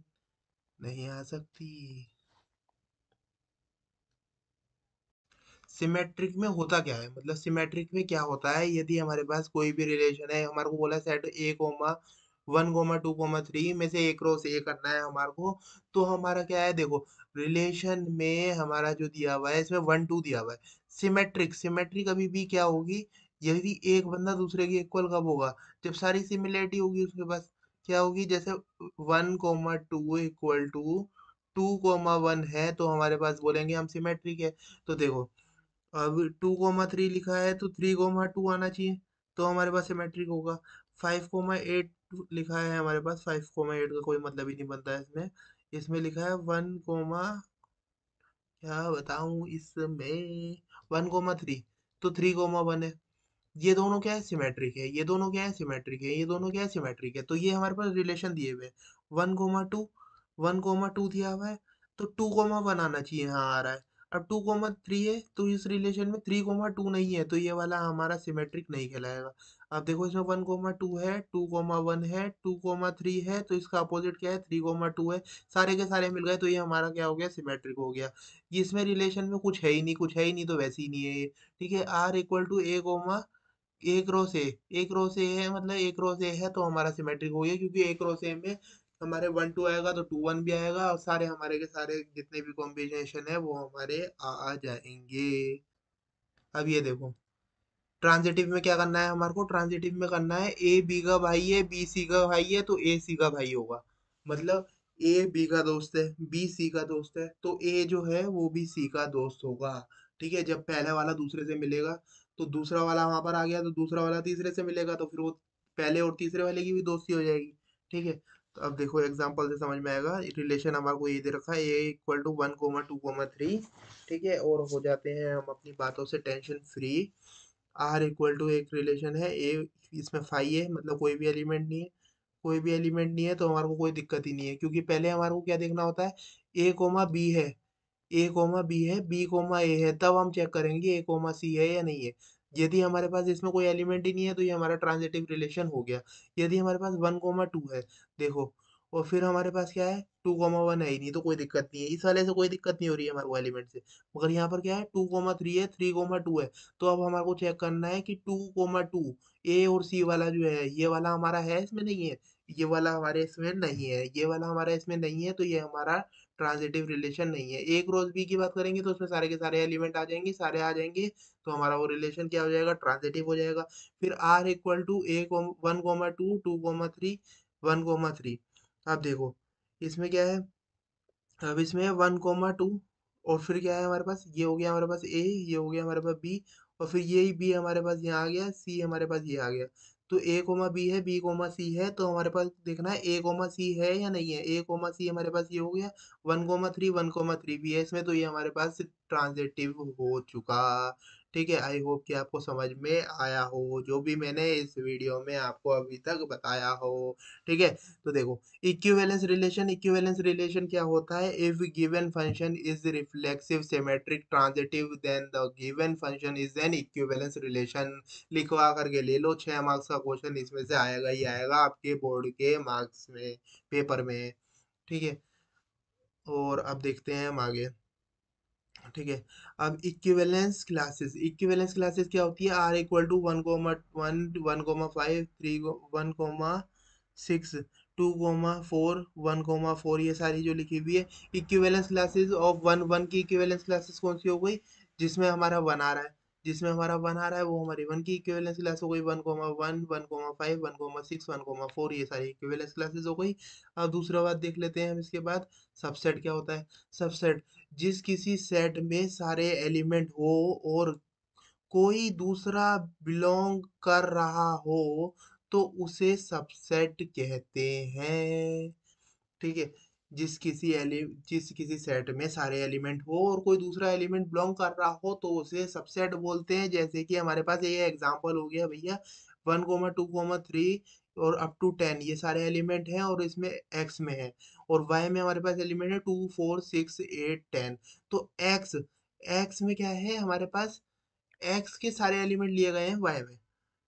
नहीं आ सकती। सिमेट्रिक में होता क्या है, मतलब सिमेट्रिक में क्या होता है, यदि हमारे पास कोई भी रिलेशन है, हमारे को बोला सेट ए कोमा 1 2 3 में से एक रो से ए करना है हमारे को, तो हमारा क्या है, देखो रिलेशन में हमारा जो दिया हुआ है, इसमें 1 2 दिया हुआ है। सिमेट्रिक, सिमेट्रिक अभी भी क्या होगी, यदि एक बंदा दूसरे के इक्वल कब होगा, जब सारी सिमिलरिटी होगी उसके पास। क्या होगी, जैसे 1,2 इक्वल टू 2,1 है तो हमारे पास बोलेंगे हम सिमेट्रिक है। तो देखो, अब 2,3 लिखा है तो 3,2 आना चाहिए, तो हमारे पास सिमेट्रिक होगा। 5,8 लिखा है हमारे पास, 5,8 का कोई मतलब ही नहीं बनता है इसमें। इसमें लिखा है 1, क्या बताऊं इसमें, 1,3, तो 3,1 है। ये दोनों क्या है, सिमेट्रिक है। ये दोनों क्या है, सिमेट्रिक है। ये दोनों क्या है, सिमेट्रिक है। तो ये हमारे पास रिलेशन दिए हुए हैं। 1,2, 1,2 दिया हुआ है, तो 2,1 आना चाहिए, हाँ आ रहा है। अब 2,3 है तो इस रिलेशन में 3,2 नहीं है, तो ये वाला हमारा सिमेट्रिक नहीं कहलाएगा। अब देखो, इसमें 1,2 है, 2,1 है, 2,3 है, तो इसका अपोजिट क्या है, 3,2 है। सारे के सारे मिल गए, तो ये हमारा क्या हो गया, सिमेट्रिक हो गया। ये इसमें रिलेशन में कुछ है ही नहीं, कुछ है ही नहीं, तो वैसे ही नहीं है ये। ठीक है, आर इक्वल टू ए, एक रो से, एक रो से है, मतलब एक रो से है तो हमारा सिमेट्रिक हो गया, क्योंकि एक रो से में हमारे 1, 2 आएगा तो 2, 1 भी आएगा, और सारे हमारे के सारे जितने भी कॉम्बिनेशन है वो हमारे आ जाएंगे। अब ये देखो, ट्रांजिटिव में क्या करना है हमारे को, ट्रांजिटिव में करना है ए बी का भाई है, बी सी का भाई है, तो ए सी का भाई होगा। मतलब ए बी का दोस्त है, बी सी का दोस्त है, तो ए जो है वो भी सी का दोस्त होगा। ठीक है, जब पहले वाला दूसरे से मिलेगा तो दूसरा वाला वहां पर आ गया, तो दूसरा वाला तीसरे से मिलेगा, तो फिर वो पहले और तीसरे वाले की भी दोस्ती हो जाएगी। ठीक है, तो अब देखो एग्जांपल से समझ में आएगा। रिलेशन हमारे को ये दे रखा है, ए इक्वल टू 1,2,3। ठीक है, और हो जाते हैं हम अपनी बातों से tension free. R equal to एक रिलेशन है, ए इसमें फाई है, मतलब कोई भी एलिमेंट नहीं है। कोई भी एलिमेंट नहीं है तो हमारे को कोई दिक्कत ही नहीं है, क्योंकि पहले हमारे को क्या देखना होता है, ए कोमा बी है, ए कोमा बी है, बी कोमा ए है, तब हम चेक करेंगे ए कोमा सी है या नहीं है। यदि हमारे पास इसमें कोई एलिमेंट ही नहीं है तो ये हमारा ट्रांजिटिव रिलेशन हो गया। यदि हमारे पास 1,2 है, देखो, और फिर हमारे पास क्या है, 2,1 है ही नहीं, तो कोई दिक्कत नहीं है, इस वाले से कोई दिक्कत नहीं हो रही है हमारे को एलिमेंट से। मगर यहाँ पर क्या है, 2,3 है, 3,2 है, तो अब हमारे को चेक करना है कि 2,2 ए और सी वाला जो है, ये वाला हमारा है इसमें, नहीं है। ये वाला हमारे इसमें नहीं है, ये वाला हमारा इसमें नहीं है, तो ये हमारा ट्रांजिटिव रिलेशन नहीं है। एक रोज बी की बात करेंगे तो उसमें सारे के सारे एलिमेंट आ जाएंगे, सारे आ जाएंगे, तो हमारा वो रिलेशन क्या हो जाएगा, ट्रांजिटिव हो जाएगा। फिर आर इक्वल टू ए 1,2, 2,3, 1,3। अब देखो, इसमें क्या है, अब इसमें 1,2, और फिर क्या है हमारे पास, ये हो गया हमारे पास ए, ये हो गया हमारे पास बी, और फिर ये बी हमारे पास यहाँ आ गया, सी हमारे पास ये आ गया। तो ए कोमा बी है, बी कोमा सी है, तो हमारे पास देखना है ए कोमा सी है या नहीं है। ए कोमा सी हमारे पास ये हो गया, 1,3, 1,3 भी है इसमें, तो ये हमारे पास ट्रांजिटिव हो चुका। ठीक है, आई होप कि आपको समझ में आया हो जो भी मैंने इस वीडियो में आपको अभी तक बताया हो। ठीक है, तो देखो, इक्विवेलेंस रिलेशन क्या होता है, if given function is reflexive symmetric transitive then the given function is an equivalence relation. लिखवा करके ले लो, 6 मार्क्स का क्वेश्चन इसमें से आएगा ही आएगा आपके बोर्ड के मार्क्स में, पेपर में। ठीक है, और अब देखते हैं हम आगे। ठीक है, अब इक्विवेलेंस क्लासेस क्या होती है, आर इक्वल टू 1,1, 1,5, 3, 1,6, 2,4, 1,4, ये सारी जो लिखी हुई है equivalence classes of one. One की इक्विवेलेंस क्लासेस कौन सी हो गई, जिसमें हमारा वन आ रहा है, जिसमें हमारा वन आ रहा है वो हमारी वन की इक्विवेलेंस क्लास हो गई, 1,1, 1,5, 1,6, 1,4, ये सारी इक्विवेलेंस क्लासेस हो गई। अब दूसरा बात देख लेते हैं हम इसके बाद, सबसेट क्या होता है। सबसेट, जिस किसी सेट में सारे एलिमेंट हो और कोई दूसरा बिलोंग कर रहा हो तो उसे सबसेट कहते हैं। ठीक है, जिस किसी सेट में सारे एलिमेंट हो और कोई दूसरा एलिमेंट बिलोंग कर रहा हो तो उसे सबसेट बोलते हैं। जैसे कि हमारे पास ये एग्जांपल हो गया भैया, 1,2,3 और अप टू 10, ये सारे एलिमेंट हैं और इसमें एक्स में है, और वाई में हमारे पास एलिमेंट है 2, 4, 6, 8, 10। तो एक्स एक्स में क्या है हमारे पास, एक्स के सारे एलिमेंट लिए गए हैं वाई में।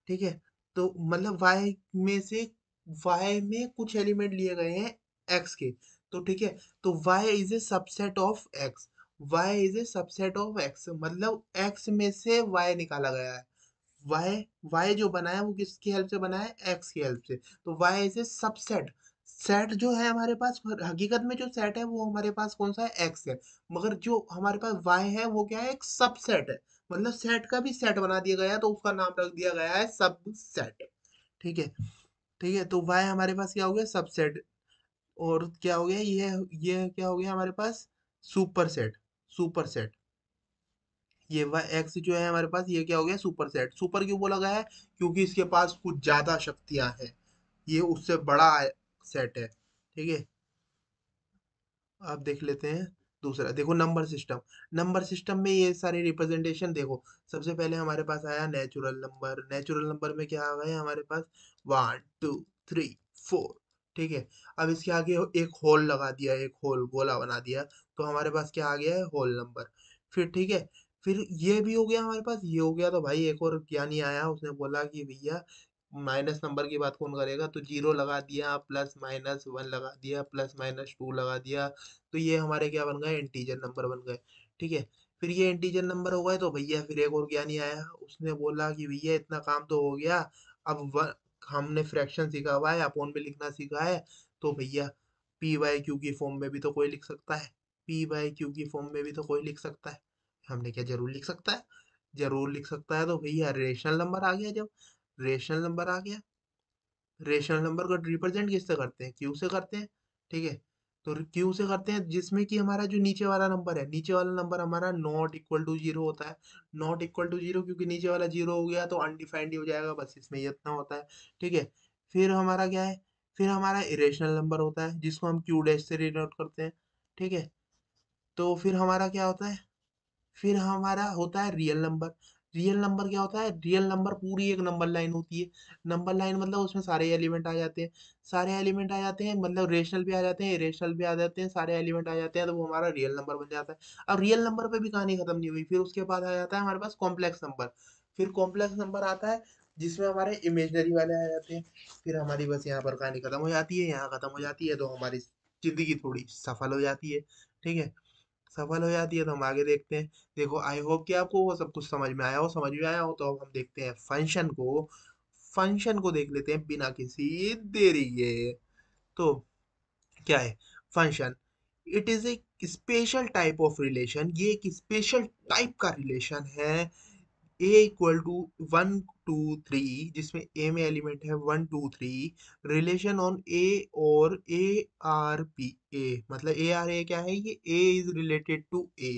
ठीक है, तो मतलब वाई में से, वाई में कुछ एलिमेंट लिए गए हैं एक्स के। तो ठीक है, तो Y is a subset of X, Y is a subset of X, मतलब एक्स में से वाई निकाला गया है। वाई वाई जो बना है वो किसकी हेल्प से बना है, एक्स की हेल्प से। तो Y is a subset. Set जो है हमारे पास, हकीकत में जो सेट है वो हमारे पास कौन सा है, एक्स है। मगर जो हमारे पास वाई है वो क्या है, एक सबसेट है। मतलब सेट का भी सेट बना दिया गया है तो उसका नाम रख दिया गया है सबसेट। ठीक है, ठीक है, तो y हमारे पास क्या हो गया, सबसेट। और क्या हो गया ये क्या हो गया हमारे पास, सुपर सेट। सुपर सेट, ये वाई एक्स जो है हमारे पास, ये क्या हो गया, सुपर सेट। सुपर क्यों बोला गया है, क्योंकि इसके पास कुछ ज्यादा शक्तियां हैं, ये उससे बड़ा सेट है। ठीक है, आप देख लेते हैं। दूसरा देखो, नंबर सिस्टम। नंबर सिस्टम में ये सारे रिप्रेजेंटेशन देखो। सबसे पहले हमारे पास आया नेचुरल नंबर। नेचुरल नंबर में क्या आ गया हमारे पास, 1 2 3 4। ठीक है, अब इसके आगे एक होल लगा दिया, एक होल गोला बना दिया, तो हमारे पास क्या आ गया है, होल नंबर। फिर ठीक है, फिर ये भी हो गया हमारे पास, ये हो गया, तो भाई एक और ज्ञानी आया, उसने बोला कि भैया माइनस नंबर की बात कौन करेगा, तो जीरो लगा दिया, प्लस माइनस वन लगा दिया, प्लस माइनस टू लगा दिया, तो ये हमारे क्या बन गए, इंटीजर नंबर बन गए। ठीक है, फिर ये इंटीजर नंबर हो गए, तो भैया फिर एक और ज्ञानी आया, उसने बोला कि भैया इतना काम तो हो गया, अब हमने फ्रैक्शन सीखा हुआ है, अपॉन में लिखना सीखा है, तो भैया पी बाई क्यू की फॉर्म में भी तो कोई लिख सकता है, पी बाई क्यू की फॉर्म में भी तो कोई लिख सकता है। हमने क्या जरूर लिख सकता है, जरूर लिख सकता है, तो भैया रेशनल नंबर आ गया। जब रेशनल नंबर आ गया, रेशनल नंबर को रिप्रेजेंट किससे करते हैं, क्यू से करते हैं। ठीक है, तो क्यू से करते हैं, जिसमें कि हमारा जो नीचे वाला नंबर है, नीचे वाला नंबर हमारा नॉट इक्वल टू जीरो होता है। नॉट इक्वल टू जीरो, क्योंकि नीचे वाला जीरो हो गया तो अनडिफाइंड ही हो जाएगा, बस इसमें ये इतना होता है। ठीक है, फिर हमारा क्या है, फिर हमारा इरेशनल नंबर होता है, जिसको हम क्यू डैश से डिनोट करते हैं। ठीक है, तो फिर हमारा क्या होता है, फिर हमारा होता है रियल नंबर। रियल नंबर क्या होता है, रियल नंबर पूरी एक नंबर लाइन होती है। नंबर लाइन मतलब उसमें सारे एलिमेंट आ जाते हैं, सारे एलिमेंट आ जाते हैं, मतलब रेशनल भी आ जाते हैं, इरेशनल भी आ जाते हैं, सारे एलिमेंट आ जाते हैं, तो वो हमारा रियल नंबर बन जाता है। अब रियल नंबर पे भी कहानी खत्म नहीं हुई, फिर उसके बाद आ जाता है हमारे पास कॉम्प्लेक्स नंबर। फिर कॉम्प्लेक्स नंबर आता है, जिसमें हमारे इमेजनरी वाले आ जाते हैं। फिर हमारी बस यहाँ पर कहानी खत्म हो जाती है, यहाँ खत्म हो जाती है, तो हमारी जिंदगी थोड़ी सफल हो जाती है। ठीक है, सफल हो जाती है, तो हम आगे देखते हैं। देखो, आई होप कि आपको वो सब कुछ समझ में आया हो, समझ में आया हो, तो अब हम देखते हैं फंक्शन को। फंक्शन को देख लेते हैं बिना किसी देरी के। तो क्या है function, it is a special type of relation, ये एक स्पेशल टाइप का रिलेशन है। ए इक्वल टू 1 2 3, जिसमें ए में एलिमेंट है 1 2 3। रिलेशन ऑन ए और ए आर बी, ए मतलब ए आर ए क्या है, ये ए इज रिलेटेड टू ए।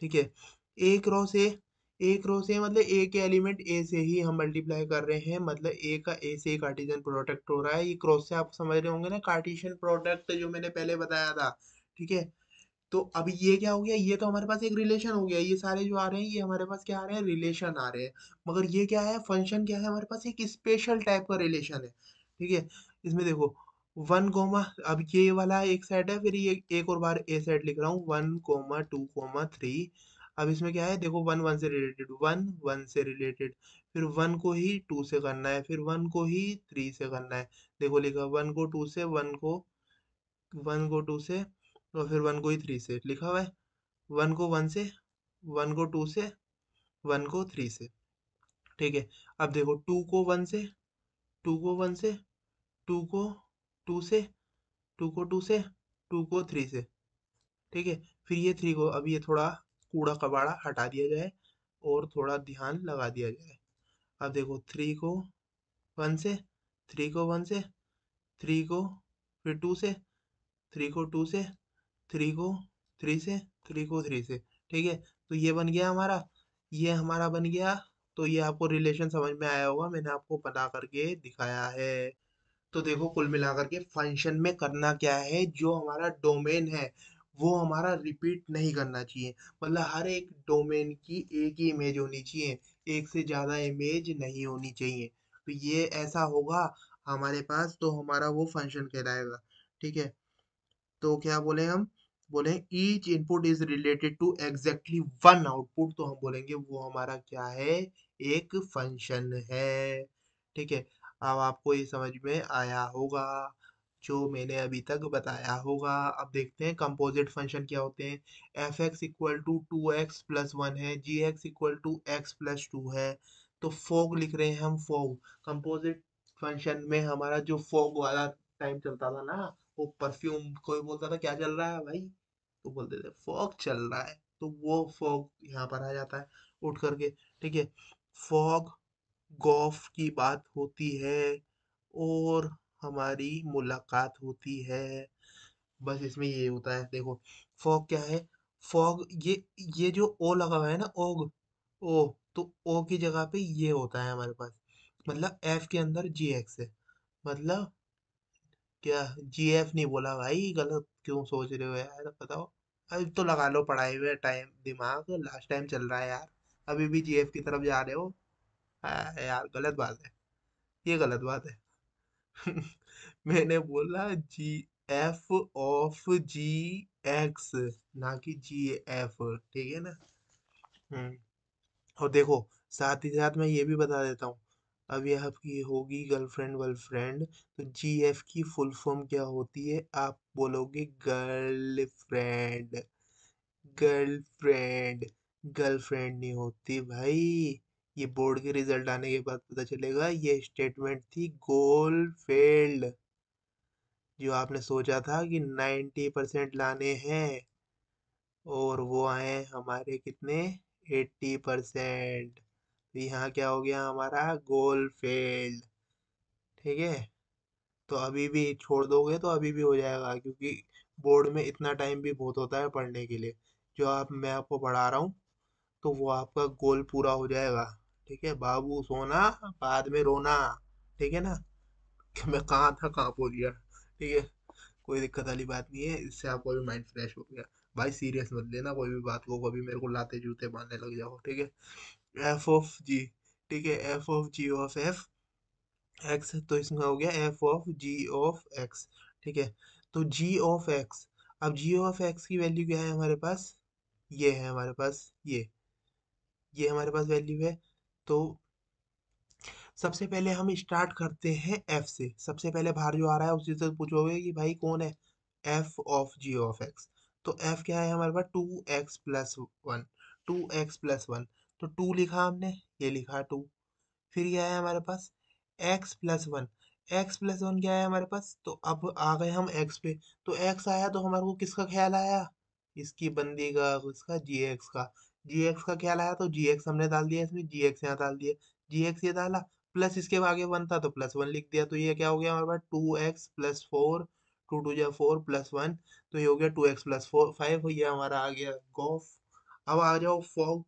ठीक है, A cross A, A cross ए मतलब ए के एलिमेंट ए से ही हम मल्टीप्लाई कर रहे हैं, मतलब ए का ए से ही कार्टेशियन प्रोडक्ट हो रहा है। ये क्रॉस से आप समझ रहे होंगे ना, कार्टेशियन प्रोडक्ट जो मैंने पहले बताया था। ठीक है, तो अभी ये क्या हो गया, ये तो हमारे पास एक रिलेशन हो गया, ये सारे जो आ रहे हैं ये हमारे पास क्या आ रहे हैं, रिलेशन आ रहे हैं। मगर ये क्या है, फंक्शन क्या है, हमारे पास एक स्पेशल टाइप का रिलेशन है। ठीक है, इसमें देखो 1 अब ये वाला एक सेट है, फिर ये एक और बार ए सेट लिख रहा हूँ, 1 2 3। अब इसमें क्या है, देखो वन वन से रिलेटेड, वन वन से रिलेटेड, फिर वन को ही टू से करना है, फिर वन को ही थ्री से करना है। देखो लिखा, वन को टू से, वन को टू से, और फिर वन को ही थ्री से लिखा हुआ है। वन को वन से, वन को टू से, वन को थ्री से। ठीक है, अब देखो टू को वन से, टू को वन से, टू को टू से, टू को टू से, टू को थ्री से। ठीक है, फिर ये थ्री को, अब ये थोड़ा कूड़ा कबाड़ा हटा दिया जाए और थोड़ा ध्यान लगा दिया जाए। अब देखो थ्री को वन से, थ्री को वन से, थ्री को फिर टू से, थ्री को टू से, थ्री को थ्री से, थ्री को थ्री से। ठीक है, तो ये बन गया हमारा, ये हमारा बन गया। तो ये आपको रिलेशन समझ में आया होगा, मैंने आपको बना करके दिखाया है। तो देखो कुल मिलाकर के फंक्शन में करना क्या है, जो हमारा डोमेन है वो हमारा रिपीट नहीं करना चाहिए, मतलब हर एक डोमेन की एक ही इमेज होनी चाहिए, एक से ज्यादा इमेज नहीं होनी चाहिए। तो ये ऐसा होगा हमारे पास, तो हमारा वो फंक्शन कहलाएगा। ठीक है, तो क्या बोले हम, बोले each input is related to exactly one output, तो हम बोलेंगे वो हमारा क्या है, एक फंक्शन है। ठीक है, अब आपको ये समझ में आया होगा जो मैंने अभी तक बताया होगा। अब देखते हैं कंपोजिट फंक्शन क्या होते हैं। F x equal to 2x+1 है, जी एक्स इक्वल टू x+2 है। तो फोग लिख रहे हैं हम, फोग। कंपोजिट फंक्शन में हमारा जो फोग वाला टाइम चलता था ना, वो परफ्यूम, कोई बोलता था क्या चल रहा है भाई, तो बोलते थे फॉग चल रहा है, तो वो फॉग यहाँ पर आ जाता है उठ करके। ठीक है, फॉग गॉफ की बात होती है, और हमारी मुलाकात होती है। बस इसमें ये होता है देखो। फॉग क्या है? फॉग ये जो ओ लगा हुआ है ना, ओग, ओ, तो ओ की जगह पे ये होता है हमारे पास। मतलब एफ के अंदर जी एक्स है। मतलब क्या? जी एफ नहीं बोला भाई, गलत क्यों सोच रहे हो यार, बताओ। अब तो लगा लो पढ़ाई में टाइम, दिमाग लास्ट टाइम चल रहा है यार। अभी भी जीएफ की तरफ जा रहे हो। यार गलत बात है, ये गलत बात है। मैंने बोला जी एफ ऑफ जी एक्स, ना कि जी एफ, ठीक है ना। हम्म। और देखो, साथ ही साथ मैं ये भी बता देता हूँ। अब ये आपकी होगी गर्लफ्रेंड वर्लफ्रेंड, तो जी एफ की फुल फॉर्म क्या होती है? आप बोलोगे गर्लफ्रेंड। गर्लफ्रेंड, गर्लफ्रेंड नहीं होती भाई। ये बोर्ड के रिजल्ट आने के बाद पता चलेगा, ये स्टेटमेंट थी गोलफेल्ड। जो आपने सोचा था कि 90% लाने हैं, और वो आए हमारे कितने, 80%। तो यहाँ क्या हो गया हमारा, गोलफेल्ड। ठीक है। तो अभी भी छोड़ दोगे तो अभी भी हो जाएगा, क्योंकि बोर्ड में इतना टाइम भी बहुत होता है पढ़ने के लिए। जो आप मैं आपको पढ़ा रहा हूँ, तो वो आपका गोल पूरा हो जाएगा। ठीक है बाबू, सोना बाद में रोना। ठीक है ना। कि मैं कहाँ था, कहाँ पहुंच गया। ठीक है। कोई दिक्कत वाली बात नहीं है, इससे आपका भी माइंड फ्रेश हो गया। भाई सीरियस मत लेना कोई भी बात को, कभी मेरे को लाते जूते मारने लग जाओ, ठीक है। एफ ऑफ जी, ठीक है, F of G of F X, तो इसमें हो गया F of G of X. ठीक है। तो जी ऑफ एक्स, अब जी ऑफ एक्स की वैल्यू क्या है हमारे पास? ये है हमारे पास, ये हमारे पास वैल्यू है। तो सबसे पहले हम स्टार्ट करते हैं एफ से। सबसे पहले बाहर जो आ रहा है उसी से पूछोगे कि भाई कौन है, F of G of X. तो एफ क्या है हमारे पास, 2x+1, 2x+1। तो 2 लिखा हमने, ये लिखा 2। फिर क्या है हमारे पास, x+1। x+1 क्या है हमारे पास, तो अब आ गए हम x पे। तो x आया तो हमारे को किसका ख्याल आया, इसकी बंदी का, उसका जी एक्स का। जी एक्स का ख्याल आया तो जी एक्स हमने डाल दिया इसमें, जी एक्स यहाँ डाल दिया, जी एक्स ये डाला, प्लस इसके आगे वन था तो +1 लिख दिया। तो ये क्या हो गया हमारे पास, 2x+4, 2 2 जा 4 +1। तो ये हो गया 2x+4 5, ये हमारा आ गया गॉफ। अब आ जाओ फॉग।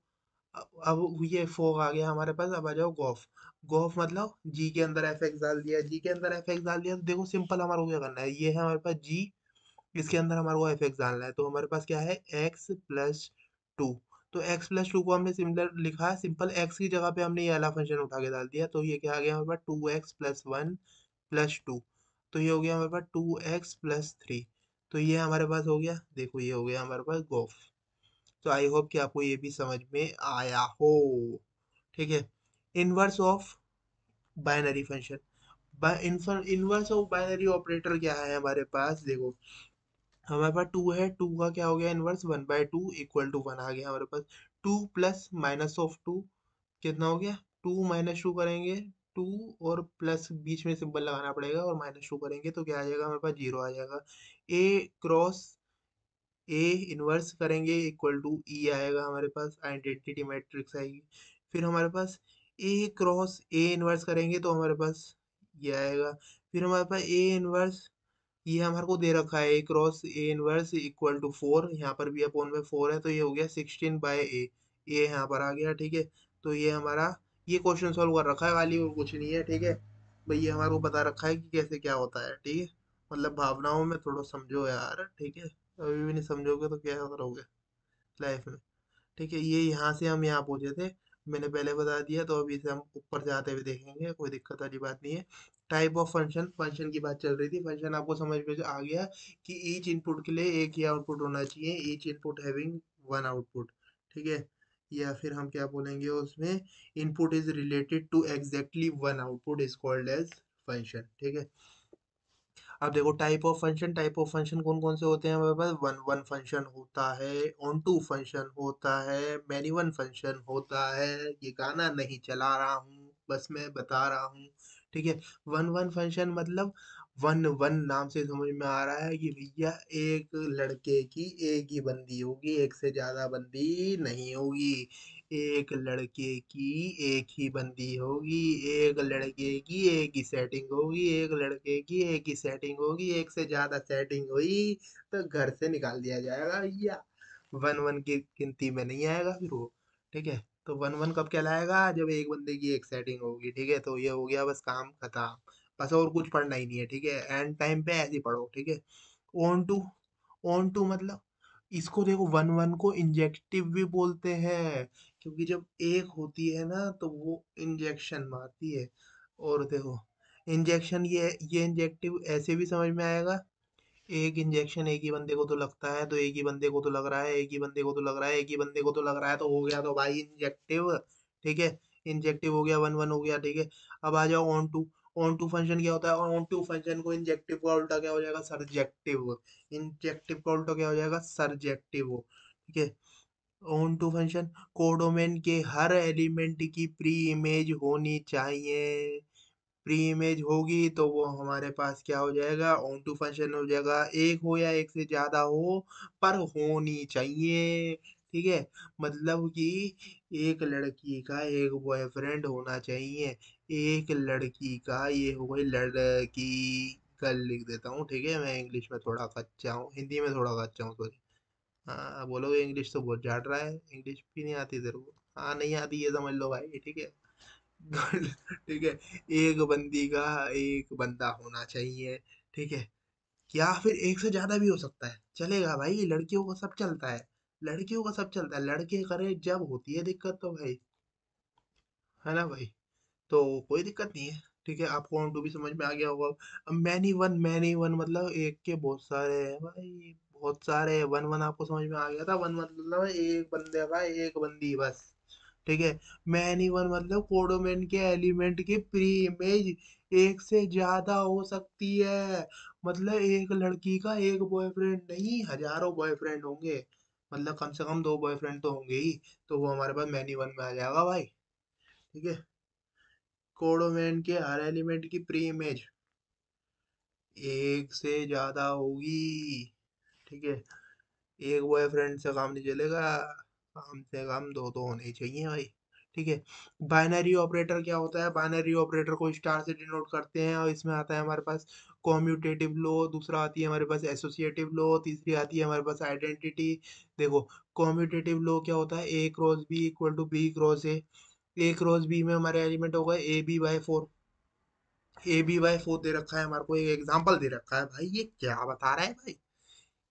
अब ये फोग आ गया हमारे पास, अब आ जाओ गॉफ। गॉफ मतलब जी के अंदर एफ एक्स डाल दिया, जी के अंदर एफ एक्स डाल दिया। तो देखो सिंपल, हमारे को क्या करना है, ये है हमारे पास जी, इसके अंदर हमारे को एफ एक्स डालना है। तो हमारे पास क्या है, x+2। तो x+2 को हमने सिमिलर लिखा है, सिंपल x की जगह पे हमने ये वाला फंक्शन उठा के डाल दिया। तो ये क्या आ गया हमारे पास, 2x+1+2। तो ये हो गया हमारे पास 2x+3। तो ये हमारे पास हो गया, देखो ये हो गया हमारे पास गॉफ। तो आई होप कि आपको ये भी समझ में आया हो। ठीक है। Inverse of binary function, inverse of binary operator क्या है हमारे पास, देखो हमारे पास 2 है, 2 का क्या हो गया इनवर्स, 1/2 इक्वल टू 1 आ गया हमारे पास। 2 प्लस माइनस ऑफ 2 कितना हो गया, 2 -2 करेंगे, 2 और प्लस बीच में सिंबल लगाना पड़ेगा, और -2 करेंगे तो क्या आ जाएगा हमारे पास, 0 आ जाएगा। ए क्रॉस ए इनवर्स करेंगे इक्वल टू ई आएगा हमारे पास, आइडेंटिटी मैट्रिक्स आएगी। फिर हमारे पास ए क्रॉस ए इनवर्स करेंगे तो हमारे पास ये आएगा। फिर हमारे पास ए इनवर्स, ये हमारे को दे रखा है, A cross A inverse equal to 4, यहाँ पर भी अपॉन में 4 है, तो ये हो गया 16/a। ये यहाँ पर आ गया, ठीक है। तो ये हमारा, ये क्वेश्चन सॉल्व कर रखा है वाली, और कुछ नहीं है, ठीक है। भाई ये हमारे को बता रखा है कि कैसे क्या होता है, ठीक है। मतलब भावनाओं में थोड़ा समझो यार, ठीक है। अभी भी नहीं समझोगे तो क्या करोगे लाइफ में। ठीक है, ये यहाँ से हम यहाँ पहुंचे थे, मैंने पहले बता दिया। तो अभी से हम ऊपर जाते हुए देखेंगे, कोई दिक्कत वाली बात नहीं है। टाइप ऑफ फंक्शन, फंक्शन की बात चल रही थी, फंक्शन आपको समझ में आ गया कि ईच इनपुट के लिए एक ही आउटपुट होना चाहिए, each input having one output. ठीक है। या फिर हम क्या बोलेंगे उसमें, input is related to exactly one output is called as function. ठीक है। अब देखो type of function, type of function कौन कौन से होते हैं हमारे पास, वन वन फंक्शन होता है, ऑन टू फंक्शन होता है, मैनी वन फंक्शन होता है। ये गाना नहीं चला रहा हूँ, बस मैं बता रहा हूँ। ठीक है। वन वन फंक्शन मतलब, वन वन नाम से समझ में आ रहा है कि भैया एक लड़के की एक ही बंदी होगी, एक से ज्यादा बंदी नहीं होगी। एक लड़के की एक ही बंदी होगी, एक लड़के की एक ही सेटिंग होगी, एक लड़के की एक ही सेटिंग होगी, एक से ज्यादा सेटिंग हुई तो घर से निकाल दिया जाएगा भैया। वन वन की गिनती में नहीं आएगा फिर वो। ठीक है, तो वन वन कब कहलाएगा, जब एक बंदे की एक सेटिंग होगी। ठीक है, तो ये हो गया बस, काम खत्म। बस और कुछ पढ़ना ही नहीं है। ठीक है, एंड टाइम पे ऐसे ही पढ़ो। ठीक है। ऑन टू, ऑन टू मतलब, इसको देखो, वन वन को इंजेक्टिव भी बोलते हैं, क्योंकि जब एक होती है ना तो वो इंजेक्शन मारती है। और देखो, इंजेक्शन, ये इंजेक्टिव ऐसे भी समझ में आएगा। एक इंजेक्शन एक ही बंदे को तो लगता है, तो एक ही बंदे को तो लग रहा है, एक ही बंदे को तो लग रहा है, एक ही बंदे को तो लग रहा है, तो हो गया तो भाई इंजेक्टिव। ठीक है, इंजेक्टिव हो गया, वन वन हो गया। ठीक है, अब आ जाओ onto. Onto function क्या होता है? ऑन टू फंक्शन को इंजेक्टिव का उल्टा क्या हो जाएगा? सर्जेक्टिव। इंजेक्टिव का उल्टा क्या हो जाएगा? सर्जेक्टिव। ठीक है, ऑन टू फंक्शन, कोडोमेन के हर एलिमेंट की प्री इमेज होनी चाहिए। प्री इमेज होगी तो वो हमारे पास क्या हो जाएगा? ऑन टू फंक्शन हो जाएगा। एक हो या एक से ज्यादा हो, पर होनी चाहिए। ठीक है, मतलब कि एक लड़की का एक बॉयफ्रेंड होना चाहिए, एक लड़की का, ये हो गई लड़की। कल लिख देता हूँ। ठीक है, मैं इंग्लिश में थोड़ा कच्चा हूँ, हिंदी में थोड़ा कच्चा हूँ, सॉरी। हाँ, बोलोगे इंग्लिश तो बहुत झाड़ रहा है, इंग्लिश भी नहीं आती तेरे को? हाँ, नहीं आती, ये समझ लो भाई। ठीक है। गुड। ठीक है, एक बंदी का एक बंदा होना चाहिए। ठीक है, या फिर एक से ज्यादा भी हो सकता है, चलेगा भाई, लड़कियों का सब चलता है। लड़कियों का सब चलता है, लड़के करे जब होती है दिक्कत तो भाई, है ना भाई? तो कोई दिक्कत नहीं है। ठीक है, आपको ऑन टू भी समझ में आ गया होगा। अब मैनी वन मतलब एक के बहुत सारे हैं भाई, बहुत सारे। वन वन आपको समझ में आ गया था? वन मतलब एक बंदे का एक बंदी बस। ठीक है, मैनी वन मतलब कोडोमेन के एलिमेंट की प्री इमेज एक से ज्यादा हो सकती है। मतलब एक लड़की का एक बॉयफ्रेंड नहीं, हजारों बॉयफ्रेंड होंगे, मतलब कम से कम दो बॉयफ्रेंड तो होंगे ही। तो वो हमारे पास मैनी वन में आ जाएगा भाई। ठीक है, कोडोमेन के हर एलिमेंट की प्री इमेज एक से ज्यादा होगी। ठीक है, एक बॉयफ्रेंड से काम नहीं चलेगा, कम से कम दो तो होने ही चाहिए भाई। ठीक है, बाइनरी ऑपरेटर क्या होता है? बाइनरी ऑपरेटर को स्टार से डिनोट करते हैं, और इसमें आता है हमारे पास कॉम्यूटेटिव लो, दूसरा आती है हमारे पास एसोसिएटिव लो, तीसरी आती है हमारे पास आइडेंटिटी। देखो, कॉम्यूटेटिव लो क्या होता है? A cross B equal to B cross A. A cross B में हमारे एलिमेंट होगा A B by four. A B by four दे रखा है हमारे को, एक एग्जाम्पल दे रखा है भाई, ये क्या बता रहा है भाई?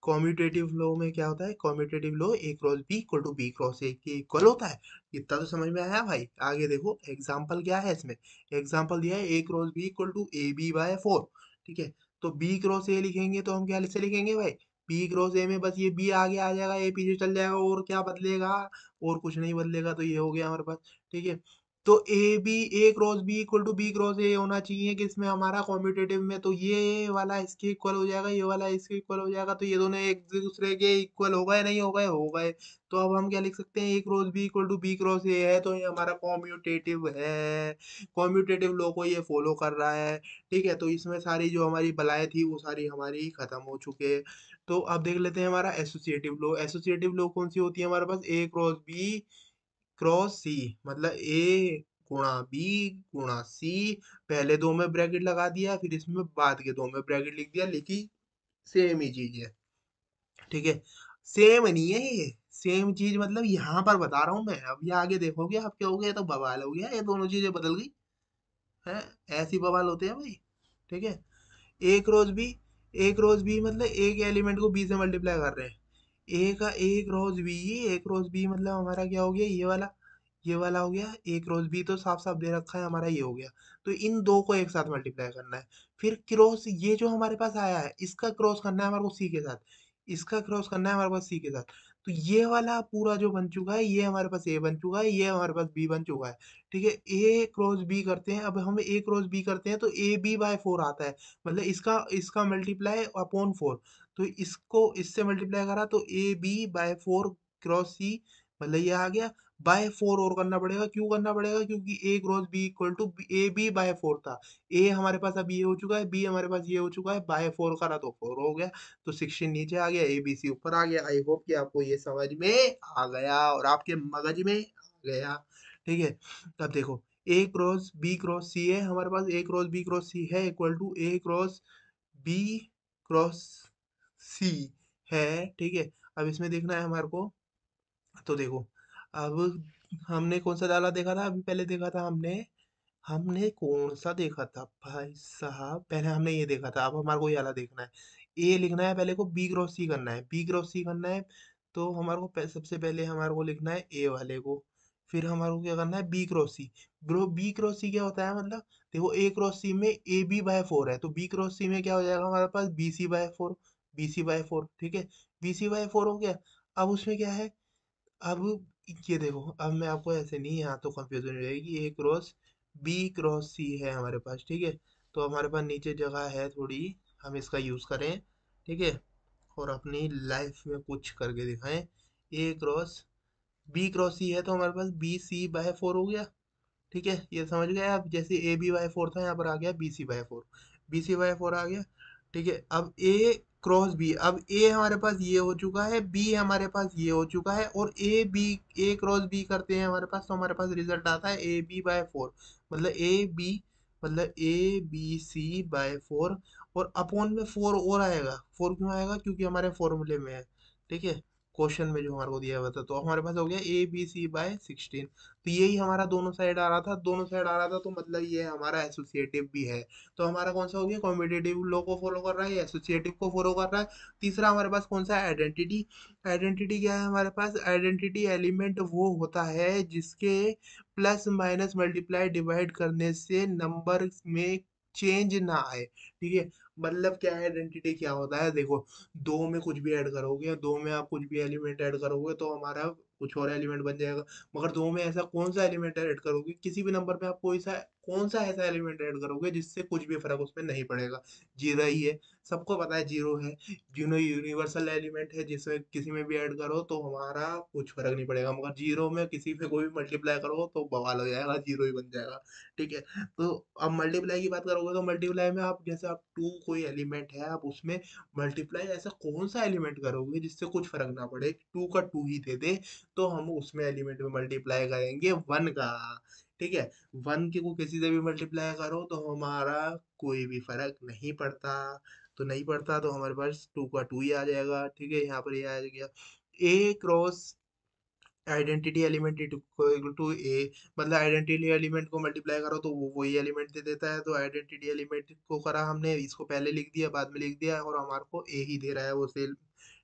कॉम्यूटेटिव लो में क्या होता है? कॉम्यूटेटिव लो A cross B equal to B cross A के इक्वल होता है। इतना तो समझ में आया भाई? आगे देखो एग्जाम्पल क्या है इसमें। एग्जाम्पल दिया है A cross B equal to A B by four. ठीक है, तो बी क्रॉस ए लिखेंगे तो हम क्या से लिखेंगे भाई? बी क्रॉस ए में बस ये बी आगे आ जाएगा, ए पीछे चल जाएगा, और क्या बदलेगा? और कुछ नहीं बदलेगा, तो ये हो गया हमारे पास। ठीक है, तो A cross B equal to B cross A होना चाहिए कि इसमें हमारा कॉम्पिटेटिव में, तो ये वाला इसके इक्वल हो जाएगा, ये वाला इसके इक्वल हो जाएगा, तो ये दोनों एक दूसरे के इक्वल हो गए, नहीं हो गए? हो गए। तो अब हम क्या लिख सकते हैं? A cross B equal to B cross A है, तो ये हमारा कॉम्यूटेटिव है। कॉम्यूटेटिव लॉ को ये फॉलो कर रहा है। ठीक है, तो इसमें सारी जो हमारी बलाएं थी वो सारी हमारी खत्म हो चुके हैं। तो अब देख लेते हैं हमारा एसोसिएटिव लॉ। एसोसिएटिव लॉ कौन सी होती है हमारे पास? A cross B cross C, मतलब ए गुणा बी गुणा सी। पहले दो में ब्रैकेट लगा दिया, फिर इसमें बाद के दो में ब्रैकेट लिख दिया, लिखी सेम ही चीज है। ठीक है, सेम नहीं है ये, सेम चीज मतलब यहाँ पर बता रहा हूँ मैं, अब ये आगे देखोगे आप क्या हो गया, तो बवाल हो गया, ये दोनों चीजें बदल गई है। ऐसी बवाल होते हैं भाई। ठीक है, A cross B, A cross B मतलब एक एलिमेंट को बी से मल्टीप्लाई कर रहे हैं। ए का ए cross B, A cross B मतलब हमारा क्या हो गया? ये वाला, ये वाला हो गया ए क्रॉस बी, तो साफ साफ दे रखा है हमारा, ये हो गया। तो इन दो को एक साथ मल्टीप्लाई करना है। फिर क्रॉस, ये जो हमारे पास आया है इसका क्रॉस करना है हमारे को सी के साथ, इसका क्रॉस करना है हमारे पास सी के साथ। तो ये वाला पूरा जो बन चुका है, ये हमारे पास ए बन चुका है, ये हमारे पास बी बन चुका है। ठीक है, ए क्रॉस बी करते हैं, अब हम ए क्रॉस बी करते हैं तो ए बी बाय फोर आता है, मतलब इसका इसका मल्टीप्लाई अपॉन फोर। तो इसको इससे मल्टीप्लाई करा तो A B by four cross C, मतलब ये आ गया। बाय फोर और करना पड़ेगा, क्यों करना पड़ेगा? क्योंकि A cross B equal to A B by four था। ए हमारे पास अब ये हो चुका है, बी हमारे पास ये हो चुका है, बाय फोर करा तो फोर हो गया। तो 16 नीचे आ गया, ए बी सी ऊपर आ गया। आई होप कि आपको ये समझ में आ गया और आपके मगज में गया। ठीक है, अब देखो A cross B cross C है हमारे पास, A cross B cross C है equal to A cross B cross C है। ठीक है, अब इसमें देखना है हमारे को, तो देखो अब हमने कौन सा डाला देखा था अभी पहले, देखा था हमने, हमने कौन सा देखा था भाई साहब, पहले हमने ये देखा था, अब हमारे को ये वाला देखना है। ए लिखना है पहले को, बी क्रॉस सी करना है, बी क्रॉस सी करना है, तो हमारे को सबसे पहले हमारे को लिखना है ए वाले को, फिर हमारे को क्या करना है बी क्रॉस सी। ब्रो बी क्रॉस सी क्या होता है मतलब, देखो ए क्रॉस सी में ए बी बाय फोर है, तो बी क्रॉस सी में क्या हो जाएगा हमारे पास B C by four, B C by four. ठीक है, बी सी बाय फोर हो गया। अब उसमें क्या है, अब ये देखो, अब मैं आपको ऐसे नहीं, यहाँ तो कंफ्यूजन हो जाएगी, ए क्रॉस बी क्रॉस सी है हमारे पास। ठीक है, तो हमारे पास नीचे जगह है थोड़ी, हम इसका यूज करें। ठीक है, और अपनी लाइफ में कुछ करके दिखाएं। ए क्रॉस बी क्रॉस सी है तो हमारे पास बी सी बाय फोर हो गया। ठीक है, ये समझ गए आप, जैसे ए बी बाय फोर था यहाँ पर आ गया B C by four, B C by four आ गया। ठीक है, अब ए क्रॉस बी, अब ए हमारे पास ये हो चुका है, बी हमारे पास ये हो चुका है, और A B, A cross B करते हैं हमारे पास, तो हमारे पास रिजल्ट आता है ए बी बाय फोर, मतलब ए बी, मतलब A B C by four, और अपॉन में फोर और आएगा, फोर क्यों आएगा, क्योंकि हमारे फॉर्मूले में है। ठीक है, क्वेश्चन में जो हमारे को दिया हुआ था, तो हमारे पास हो गया A B C by sixteen. तो यही हमारा दोनों साइड आ रहा था, दोनों साइड आ रहा था, तो मतलब ये हमारा एसोसिएटिव भी है। तो हमारा कौन सा हो गया, कॉम्पिटेटिव लॉ को फॉलो कर रहा है, एसोसिएटिव को फॉलो कर रहा है। तीसरा हमारे पास कौन सा है, आइडेंटिटी। आइडेंटिटी क्या है हमारे पास, आइडेंटिटी एलिमेंट वो होता है जिसके प्लस माइनस मल्टीप्लाई डिवाइड करने से नंबर में चेंज ना आए। ठीक है, मतलब क्या है, आइडेंटिटी क्या होता है, देखो दो में कुछ भी ऐड करोगे, दो में आप कुछ भी एलिमेंट ऐड करोगे तो हमारा कुछ और एलिमेंट बन जाएगा। मगर दो में ऐसा कौन सा एलिमेंट ऐड करोगे, किसी भी नंबर पे आप कोई सा, कौन सा ऐसा एलिमेंट ऐड करोगे जिससे कुछ भी फर्क उसमें नहीं पड़ेगा, जीरो ही है, सबको पता है जीरो है। जीरो यूनिवर्सल एलिमेंट है, जिसमें किसी में भी ऐड करो तो हमारा कुछ फर्क नहीं पड़ेगा, मगर जीरो में किसी पे कोई भी मल्टीप्लाई करो तो बवाल हो जाएगा, जीरो ही बन जाएगा। ठीक है, तो अब मल्टीप्लाई की बात करोगे तो मल्टीप्लाई में आप जैसे आप टू कोई एलिमेंट है, आप उसमें मल्टीप्लाई ऐसा कौन सा एलिमेंट करोगे जिससे कुछ फर्क ना पड़े, टू का टू ही दे दे, तो हम उसमें एलिमेंट में मल्टीप्लाई करेंगे वन का। ठीक है, वन के को किसी से भी मल्टीप्लाई करो तो हमारा कोई भी फर्क नहीं पड़ता, तो नहीं पड़ता, तो हमारे पास टू का टू ही आ जाएगा। ठीक है, यहाँ पर ये आ गया A cross identity element equal to A, मतलब आइडेंटिटी एलिमेंट को मल्टीप्लाई करो तो वो वही एलिमेंट दे देता है, तो आइडेंटिटी एलिमेंट को करा हमने, इसको पहले लिख दिया बाद में लिख दिया, और हमारे को ए ही दे रहा है वो सेल।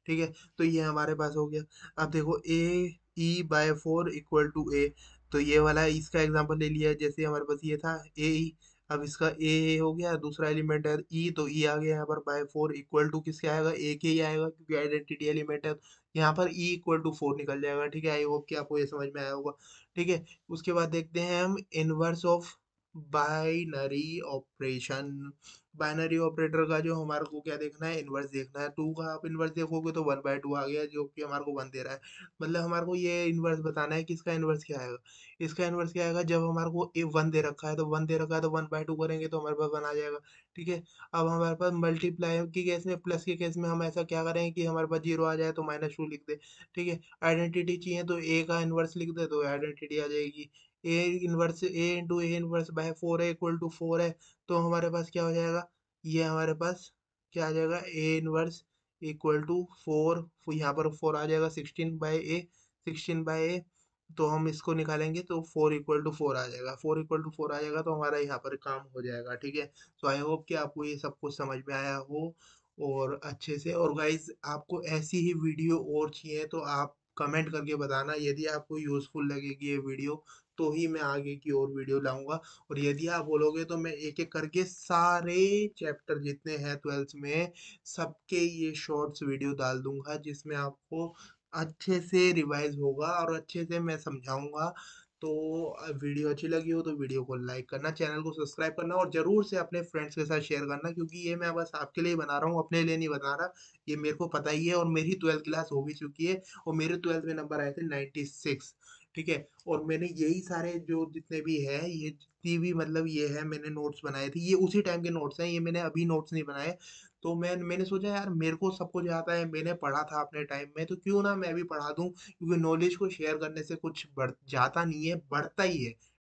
ठीक है, तो ये हमारे पास हो गया। अब देखो A E by four equal to A, तो ये वाला इसका एग्जांपल ले लिया, जैसे हमारे पास ये था ए ई, अब इसका ए हो गया, दूसरा एलिमेंट है ई, तो ई आ गया यहाँ पर, बाय फोर इक्वल टू किसके आएगा, ए के ही आएगा, क्योंकि आइडेंटिटी एलिमेंट है, यहाँ पर ई इक्वल टू फोर निकल जाएगा। ठीक है, आई होप कि आपको ये समझ में आया होगा। ठीक है, उसके बाद देखते हैं हम inverse of binary operation. Binary operator का जो हमारे को क्या देखना है, इनवर्स देखना है। टू का आप इनवर्स देखोगे तो वन बाय टू आ गया, जो कि हमारे को वन दे रहा है, मतलब हमारे को ये इनवर्स बताना है कि इसका इनवर्स क्या आएगा। इसका इनवर्स क्या आएगा, जब हमारे को ए वन दे रखा है, तो वन दे रखा है तो वन बाय टू करेंगे तो हमारे पास वन आ जाएगा। ठीक है, अब हमारे पास मल्टीप्लाई के केस में, प्लस के केस में हम ऐसा क्या करें कि हमारे पास जीरो आ जाए तो माइनस टू लिख दे। ठीक है, आइडेंटिटी चाहिए तो ए का इनवर्स लिख दे तो आइडेंटिटी आ जाएगी। A inverse, A into A inverse by four है इक्वल टू फोर है, तो हमारे पास क्या हो जाएगा, ये हमारे पास क्या आ जाएगा, A inverse equal to four, यहाँ पर फोर आ जाएगा, sixteen by A, sixteen by A, तो हम इसको निकालेंगे तो फोर इक्वल टू फोर आ जाएगा, फोर इक्वल टू फोर आ जाएगा, तो हमारा यहाँ पर काम हो जाएगा। ठीक है, तो आई होप कि आपको ये सब कुछ समझ में आया हो और अच्छे से। और गाइज आपको ऐसी ही वीडियो और चाहिए तो आप कमेंट करके बताना, यदि आपको यूजफुल लगेगी ये वीडियो तो ही मैं आगे की और वीडियो लाऊंगा। और यदि आप बोलोगे तो मैं एक एक करके सारे चैप्टर जितने हैं ट्वेल्थ में, सबके ये शॉर्ट्स वीडियो डाल दूंगा, जिसमें आपको अच्छे से रिवाइज होगा और अच्छे से मैं समझाऊंगा। तो वीडियो अच्छी लगी हो तो वीडियो को लाइक करना, चैनल को सब्सक्राइब करना, और जरूर से अपने फ्रेंड्स के साथ शेयर करना, क्योंकि ये मैं बस आपके लिए बना रहा हूँ, अपने लिए नहीं बना रहा। ये मेरे को पता ही है, और मेरी ट्वेल्थ क्लास हो भी चुकी है, और मेरे ट्वेल्थ में नंबर आए थे 96। ठीक है। और मैंने यही सारे जो जितने भी है, ये जितनी भी मतलब ये है, मैंने नोट्स बनाए थे, ये उसी टाइम के नोट्स हैं, ये मैंने अभी नोट्स नहीं बनाए। तो मैंने सोचा यार मेरे को सब कुछ आता है, मैंने पढ़ा था अपने टाइम में, तो क्यों ना मैं भी पढ़ा दूं, क्योंकि नॉलेज को शेयर करने से कुछ बढ़ जाता नहीं है, बढ़ता ही है।